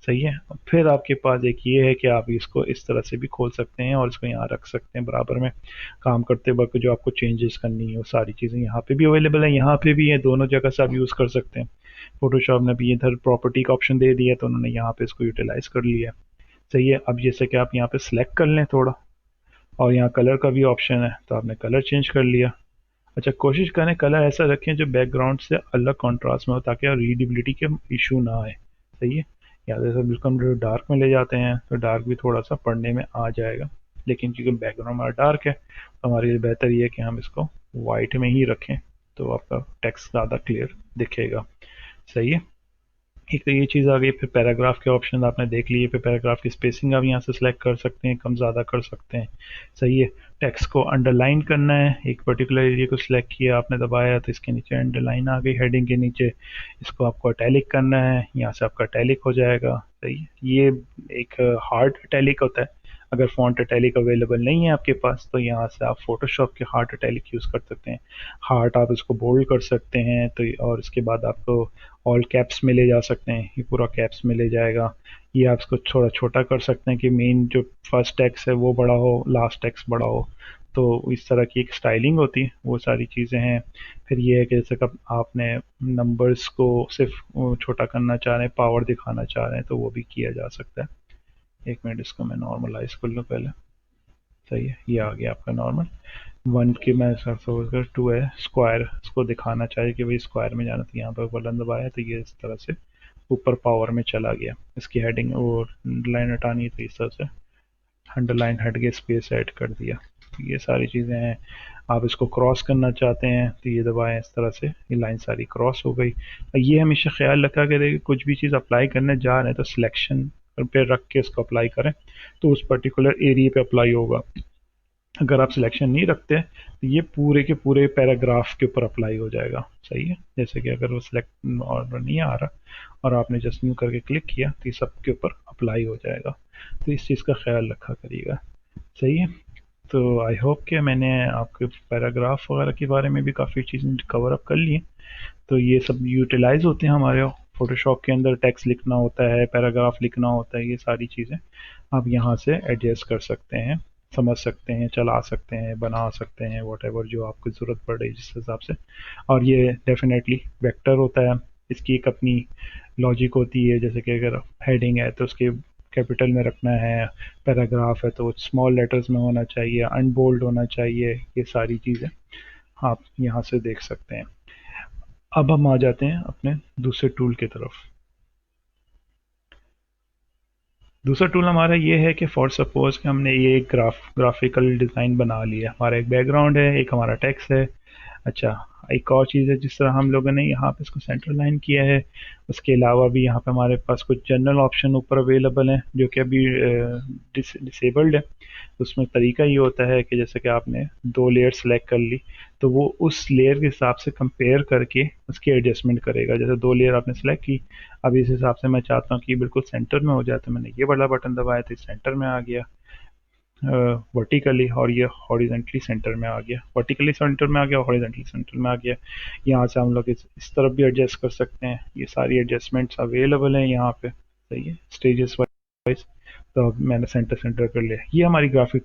सही है। फिर आपके पास एक ये है कि आप इसको इस तरह से भी खोल सकते हैं और इसको यहाँ रख सकते हैं बराबर में। काम करते वक्त जो आपको चेंजेस करनी है वो सारी चीज़ें यहाँ पे भी अवेलेबल है, यहाँ पे भी है, दोनों जगह से आप यूज़ कर सकते हैं। फोटोशॉप ने भी इधर प्रॉपर्टी का ऑप्शन दे दिया तो उन्होंने यहाँ पे इसको यूटिलाइज कर लिया। सही है। अब जैसे कि आप यहाँ पे सिलेक्ट कर लें थोड़ा, और यहाँ कलर का भी ऑप्शन है तो आपने कलर चेंज कर लिया। अच्छा, कोशिश करें कलर ऐसा रखें जो बैकग्राउंड से अलग कंट्रास्ट में हो ताकि रीडेबिलिटी के इशू ना आए। सही है। या जैसे बिल्कुल हम डार्क में ले जाते हैं तो डार्क भी थोड़ा सा पढ़ने में आ जाएगा, लेकिन क्योंकि बैकग्राउंड हमारा डार्क है तो हमारे लिए बेहतर ये है कि हम इसको वाइट में ही रखें तो आपका टेक्स्ट ज़्यादा क्लियर दिखेगा। सही है। एक तो ये चीज़ आ गई। फिर पैराग्राफ के ऑप्शन आपने देख लिए। फिर पैराग्राफ की स्पेसिंग आप यहाँ से सिलेक्ट कर सकते हैं, कम ज़्यादा कर सकते हैं। सही है। टेक्स्ट को अंडरलाइन करना है, एक पर्टिकुलर एरिया को सिलेक्ट किया आपने, दबाया तो इसके नीचे अंडरलाइन आ गई हेडिंग के नीचे। इसको आपको अटैलिक करना है, यहाँ से आपका अटैलिक हो जाएगा। सही है। ये एक हार्ड अटैलिक होता है। अगर फॉन्ट अटैलिक अवेलेबल नहीं है आपके पास तो यहाँ से आप फोटोशॉप के हार्ड अटैलिक यूज़ कर सकते हैं। हार्ड आप इसको बोल्ड कर सकते हैं तो, और इसके बाद आपको ऑल कैप्स में ले जा सकते हैं, ये पूरा कैप्स में ले जाएगा। ये आप इसको थोड़ा छोटा कर सकते हैं कि मेन जो फर्स्ट टेक्स्ट है वो बड़ा हो, लास्ट टेक्स्ट बड़ा हो। तो इस तरह की एक स्टाइलिंग होती है, वो सारी चीज़ें हैं। फिर ये है कि जैसे कब आपने नंबर्स को सिर्फ छोटा करना चाह रहे हैं, पावर दिखाना चाह रहे हैं तो वो भी किया जा सकता है। एक मिनट, इसको मैं नॉर्मलाइज कर लूँ पहले। सही है। ये आ गया आपका नॉर्मल। वन की मैं सपोज टू है स्क्वायर, इसको दिखाना चाहिए कि भाई स्क्वायर में जाना, तो यहाँ पर बटन दबाया तो ये इस तरह से ऊपर पावर में चला गया। इसकी हेडिंग और लाइन हटानी है तो इस तरह से अंडरलाइन हट के स्पेस ऐड कर दिया। तो ये सारी चीज़ें हैं। आप इसको क्रॉस करना चाहते हैं तो ये दबाएं, इस तरह से ये लाइन सारी क्रॉस हो गई। ये हमेशा ख्याल रखा करें कि कुछ भी चीज़ अप्लाई करने जा रहे हैं तो सिलेक्शन पे रख के इसको अप्लाई करें तो उस पर्टिकुलर एरिया पे अप्लाई होगा। अगर आप सिलेक्शन नहीं रखते तो ये पूरे के पूरे पैराग्राफ के ऊपर अप्लाई हो जाएगा। सही है। जैसे कि अगर वो सिलेक्ट ऑर्डर नहीं आ रहा और आपने जस्ट न्यू करके क्लिक किया तो ये सब के ऊपर अप्लाई हो जाएगा। तो इस चीज़ का ख्याल रखा करिएगा। सही है। तो आई होप कि मैंने आपके पैराग्राफ वगैरह के बारे में भी काफ़ी चीज़ें कवर अप कर ली हैं। तो ये सब यूटिलाइज होते हैं हमारे फोटोशॉप के अंदर। टेक्स्ट लिखना होता है, पैराग्राफ लिखना होता है, ये सारी चीज़ें आप यहाँ से एडजस्ट कर सकते हैं, समझ सकते हैं, चला सकते हैं, बना सकते हैं, वट एवर जो आपको ज़रूरत पड़ रही जिस हिसाब से। और ये डेफिनेटली वेक्टर होता है, इसकी एक अपनी लॉजिक होती है। जैसे कि अगर हेडिंग है तो उसके कैपिटल में रखना है, पैराग्राफ है तो स्मॉल लेटर्स में होना चाहिए, अनबोल्ड होना चाहिए, ये सारी चीज़ें आप यहाँ से देख सकते हैं। अब हम आ जाते हैं अपने दूसरे टूल की तरफ। दूसरा टूल हमारा ये है कि फॉर सपोज कि हमने ये एक ग्राफिकल डिज़ाइन बना लिया, हमारा एक बैकग्राउंड है, एक हमारा टेक्स्ट है। अच्छा, एक और चीज़ है, जिस तरह हम लोगों ने यहाँ पे इसको सेंटर लाइन किया है, उसके अलावा भी यहाँ पे हमारे पास कुछ जनरल ऑप्शन ऊपर अवेलेबल हैं जो कि अभी डिसेबल्ड है। उसमें तरीका ये होता है कि जैसे कि आपने दो लेयर सेलेक्ट कर ली तो वो उस लेयर के हिसाब से कंपेयर करके उसकी एडजस्टमेंट करेगा। जैसे दो लेयर आपने सेलेक्ट की, अब इस हिसाब से मैं चाहता हूँ कि बिल्कुल सेंटर में हो जाए तो मैंने ये वाला बटन दबाया तो सेंटर में आ गया वर्टिकली, और ये हॉरिजेंटली सेंटर में आ गया, वर्टिकली सेंटर में आ गया, हॉरिजेंटली सेंटर में आ गया। यहाँ से हम लोग इस तरफ भी एडजस्ट कर सकते हैं। ये सारी एडजस्टमेंट्स अवेलेबल हैं यहाँ पे। सही है। Stages wise. तो अब मैंने सेंटर सेंटर कर लिया। ये हमारी ग्राफिक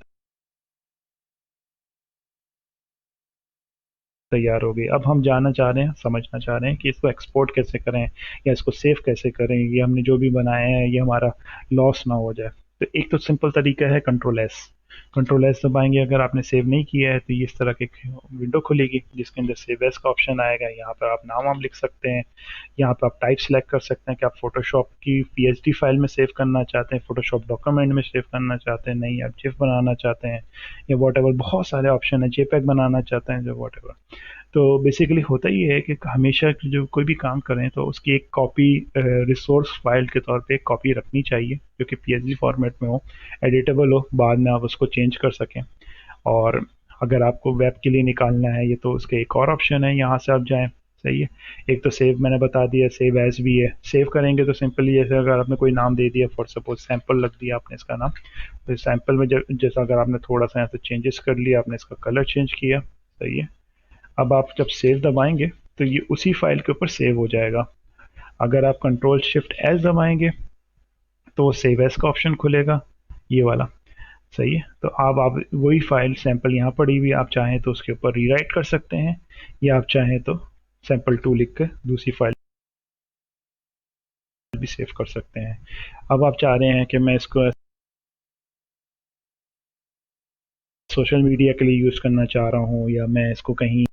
तैयार हो गई। अब हम जानना चाह रहे हैं, समझना चाह रहे हैं कि इसको एक्सपोर्ट कैसे करें या इसको सेव कैसे करें, ये हमने जो भी बनाया है ये हमारा लॉस ना हो जाए। तो एक तो सिंपल तरीका है कंट्रोल एस। कंट्रोल एस दबाएंगे अगर आपने सेव नहीं किया है तो ये इस तरह की विंडो खुलेगी जिसके अंदर सेव एस का ऑप्शन आएगा। यहाँ पर आप नाम वाम लिख सकते हैं, यहाँ पर आप टाइप सेलेक्ट कर सकते हैं कि आप फोटोशॉप की पीएचडी फाइल में सेव करना चाहते हैं, फोटोशॉप डॉक्यूमेंट में सेव करना चाहते हैं, नहीं आप जिफ बनाना चाहते हैं या वॉट एवर, बहुत सारे ऑप्शन है, जेपैग बनाना चाहते हैं, जो वॉट एवर। तो बेसिकली होता ही है कि हमेशा जो कोई भी काम करें तो उसकी एक कॉपी रिसोर्स फाइल के तौर पे एक कॉपी रखनी चाहिए जो कि पीएचडी फॉर्मेट में हो, एडिटेबल हो, बाद में आप उसको चेंज कर सकें। और अगर आपको वेब के लिए निकालना है ये तो उसके एक और ऑप्शन है, यहाँ से आप जाएं। सही है। एक तो सेव मैंने बता दिया, सेव एज भी है। सेव करेंगे तो सिंपली जैसे अगर आपने कोई नाम दे दिया, फॉर सपोज सैम्पल रख दिया आपने इसका नाम, तो सैम्पल में जैसा अगर आपने थोड़ा सा यहाँ से चेंजेस कर लिया, आपने इसका कलर चेंज किया। सही है। अब आप जब सेव दबाएंगे तो ये उसी फाइल के ऊपर सेव हो जाएगा। अगर आप कंट्रोल शिफ्ट एस दबाएंगे तो सेव एस का ऑप्शन खुलेगा, ये वाला। सही है, तो अब आप वही फाइल सैंपल यहाँ पड़ी हुई, आप चाहें तो उसके ऊपर रीराइट कर सकते हैं, या आप चाहें तो sample2 लिख कर दूसरी फाइल भी सेव कर सकते हैं। अब आप चाह रहे हैं कि मैं इसको सोशल मीडिया के लिए यूज़ करना चाह रहा हूँ, या मैं इसको कहीं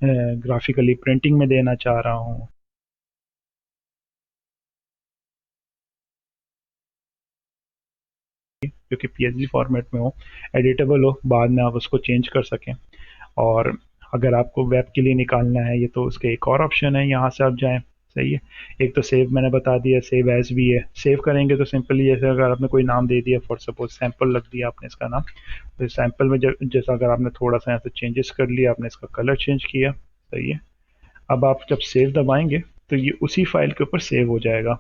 ग्राफिकली प्रिंटिंग में देना चाह रहा हूँ, जो कि पीएसडी फॉर्मेट में हो, एडिटेबल हो, बाद में आप उसको चेंज कर सकें। और अगर आपको वेब के लिए निकालना है ये, तो उसके एक और ऑप्शन है, यहाँ से आप जाएं। सही है, एक तो सेव मैंने बता दिया, सेव एज भी है। सेव करेंगे तो सिंपली जैसे अगर आपने कोई नाम दे दिया, फॉर सपोज सैम्पल रख दिया आपने इसका नाम, तो सैम्पल में जैसा अगर आपने थोड़ा सा यहाँ से चेंजेस कर लिया, आपने इसका कलर चेंज किया। सही है, अब आप जब सेव दबाएंगे तो ये उसी फाइल के ऊपर सेव हो जाएगा।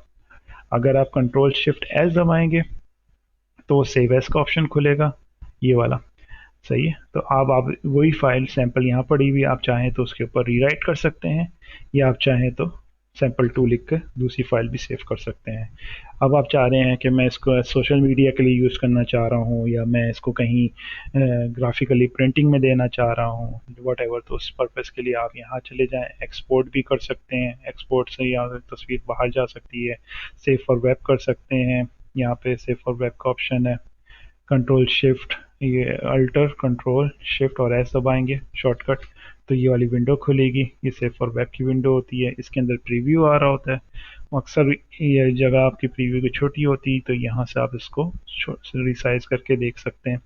अगर आप कंट्रोल शिफ्ट एस दबाएंगे तो सेव एस का ऑप्शन खुलेगा, ये वाला। सही है, तो अब आप वही फाइल सैंपल यहाँ पड़ी हुई, आप चाहें तो उसके ऊपर रीराइट कर सकते हैं, या आप चाहें तो sample2 लिख कर दूसरी फाइल भी सेव कर सकते हैं। अब आप चाह रहे हैं कि मैं इसको सोशल मीडिया के लिए यूज़ करना चाह रहा हूँ, या मैं इसको कहीं ग्राफिकली प्रिंटिंग में देना चाह रहा हूँ, वट एवर, तो उस पर्पज़ के लिए आप यहाँ चले जाएँ, एक्सपोर्ट भी कर सकते हैं। एक्सपोर्ट से यहाँ से तस्वीर बाहर जा सकती है। सेव फॉर वेब कर सकते हैं, यहाँ पे सेव फॉर वेब का ऑप्शन है। कंट्रोल शिफ्ट, ये अल्टर कंट्रोल शिफ्ट और एस दबाएंगे शॉर्टकट, तो ये वाली विंडो खुलेगी। ये सेव फॉर वेब की विंडो होती है, इसके अंदर प्रीव्यू आ रहा होता है। अक्सर ये जगह आपकी प्रीव्यू की छोटी होती है, तो यहाँ से आप इसको रिसाइज करके देख सकते हैं,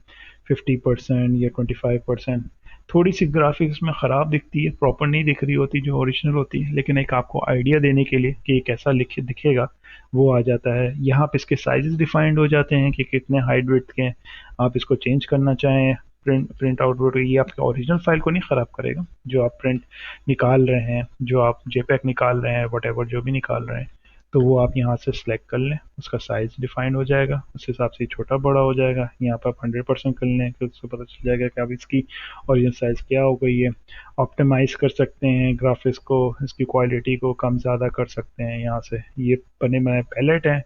50% या 25%। थोड़ी सी ग्राफिक्स में ख़राब दिखती है, प्रॉपर नहीं दिख रही होती जो ओरिजिनल होती है, लेकिन एक आपको आइडिया देने के लिए कि ये कैसा दिखेगा वो आ जाता है। यहाँ पे इसके साइजेस डिफाइंड हो जाते हैं कि कितने हाइट विड्थ के हैं। आप इसको चेंज करना चाहें, प्रिंट आउटपुट, ये आपके ओरिजिनल फाइल को नहीं ख़राब करेगा। जो आप प्रिंट निकाल रहे हैं, जो आप जेपैक निकाल रहे हैं, वट जो भी निकाल रहे हैं, तो वो आप यहाँ से सिलेक्ट कर लें, उसका साइज़ डिफाइंड हो जाएगा, उस हिसाब से छोटा बड़ा हो जाएगा। यहाँ पर आप 100% कर लें, फिर उसको पता चल जाएगा कि अब इसकी ओरिजिनल साइज़ क्या हो गई है। ऑप्टिमाइज़ कर सकते हैं ग्राफिक्स को, इसकी क्वालिटी को कम ज़्यादा कर सकते हैं। यहाँ से ये बने बनाए पैलेट है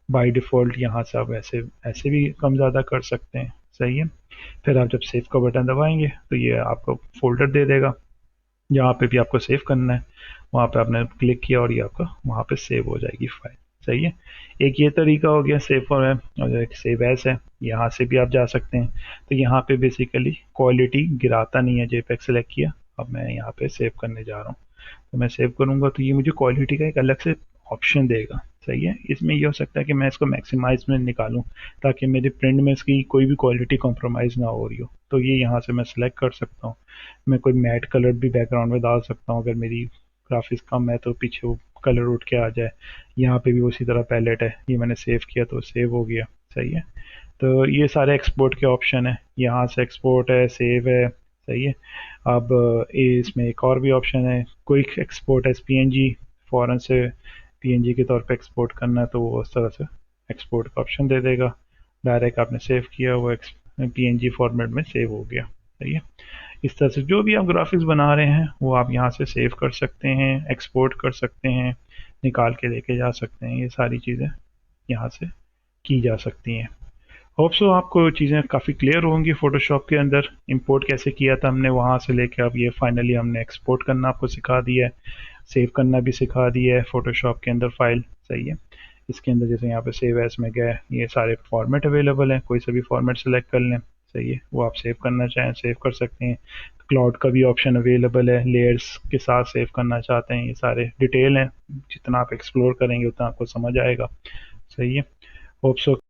बाय डिफ़ॉल्ट, यहाँ से आप ऐसे ऐसे भी कम ज़्यादा कर सकते हैं। सही है, फिर आप जब सेव का बटन दबाएंगे तो ये आपको फोल्डर दे देगा, जहाँ पे भी आपको सेव करना है वहाँ पे आपने क्लिक किया और ये आपका वहाँ पे सेव हो जाएगी फाइल। सही है, एक ये तरीका हो गया सेव फॉर है, और एक सेव एज है, यहाँ से भी आप जा सकते हैं। तो यहाँ पे बेसिकली क्वालिटी गिराता नहीं है, जेपैक सेलेक्ट किया, अब मैं यहाँ पे सेव करने जा रहा हूँ, तो मैं सेव करूँगा तो ये मुझे क्वालिटी का एक अलग से ऑप्शन देगा। सही है, इसमें ये हो सकता है कि मैं इसको मैक्सिमाइज में निकालूं, ताकि मेरे प्रिंट में इसकी कोई भी क्वालिटी कॉम्प्रोमाइज़ ना हो रही हो, तो ये यहाँ से मैं सिलेक्ट कर सकता हूँ। मैं कोई मैट कलर भी बैकग्राउंड में डाल सकता हूँ, अगर मेरी ग्राफिक्स कम है तो पीछे वो कलर उठ के आ जाए। यहाँ पे भी उसी तरह पैलेट है, ये मैंने सेव किया तो सेव हो गया। सही है, तो ये सारे एक्सपोर्ट के ऑप्शन है, यहाँ से एक्सपोर्ट है, सेव है। सही है, अब इसमें एक और भी ऑप्शन है, क्विक एक्सपोर्ट एज पीएनजी, फ़ौरन से पीएनजी के तौर पे एक्सपोर्ट करना है तो वो उस तरह से एक्सपोर्ट का ऑप्शन दे देगा। डायरेक्ट आपने सेव किया वो पीएनजी फॉर्मेट में सेव हो गया। सही है, इस तरह से जो भी आप ग्राफिक्स बना रहे हैं वो आप यहाँ से सेव कर सकते हैं, एक्सपोर्ट कर सकते हैं, निकाल के लेके जा सकते हैं। ये सारी चीज़ें यहाँ से की जा सकती हैं। होप सो आपको चीज़ें काफ़ी क्लियर होंगी। फ़ोटोशॉप के अंदर इंपोर्ट कैसे किया था हमने, वहाँ से लेके अब ये फाइनली हमने एक्सपोर्ट करना आपको सिखा दिया है, सेव करना भी सिखा दिया है फ़ोटोशॉप के अंदर फाइल। सही है, इसके अंदर जैसे यहाँ पे सेव एज में गए, ये सारे फॉर्मेट अवेलेबल हैं, कोई सा भी फॉर्मेट सेलेक्ट कर लें। सही है, वो आप सेव करना चाहें सेव कर सकते हैं। क्लाउड का भी ऑप्शन अवेलेबल है, लेयर्स के साथ सेव करना चाहते हैं, ये सारे डिटेल हैं, जितना आप एक्सप्लोर करेंगे उतना आपको समझ आएगा। सही है, होप सो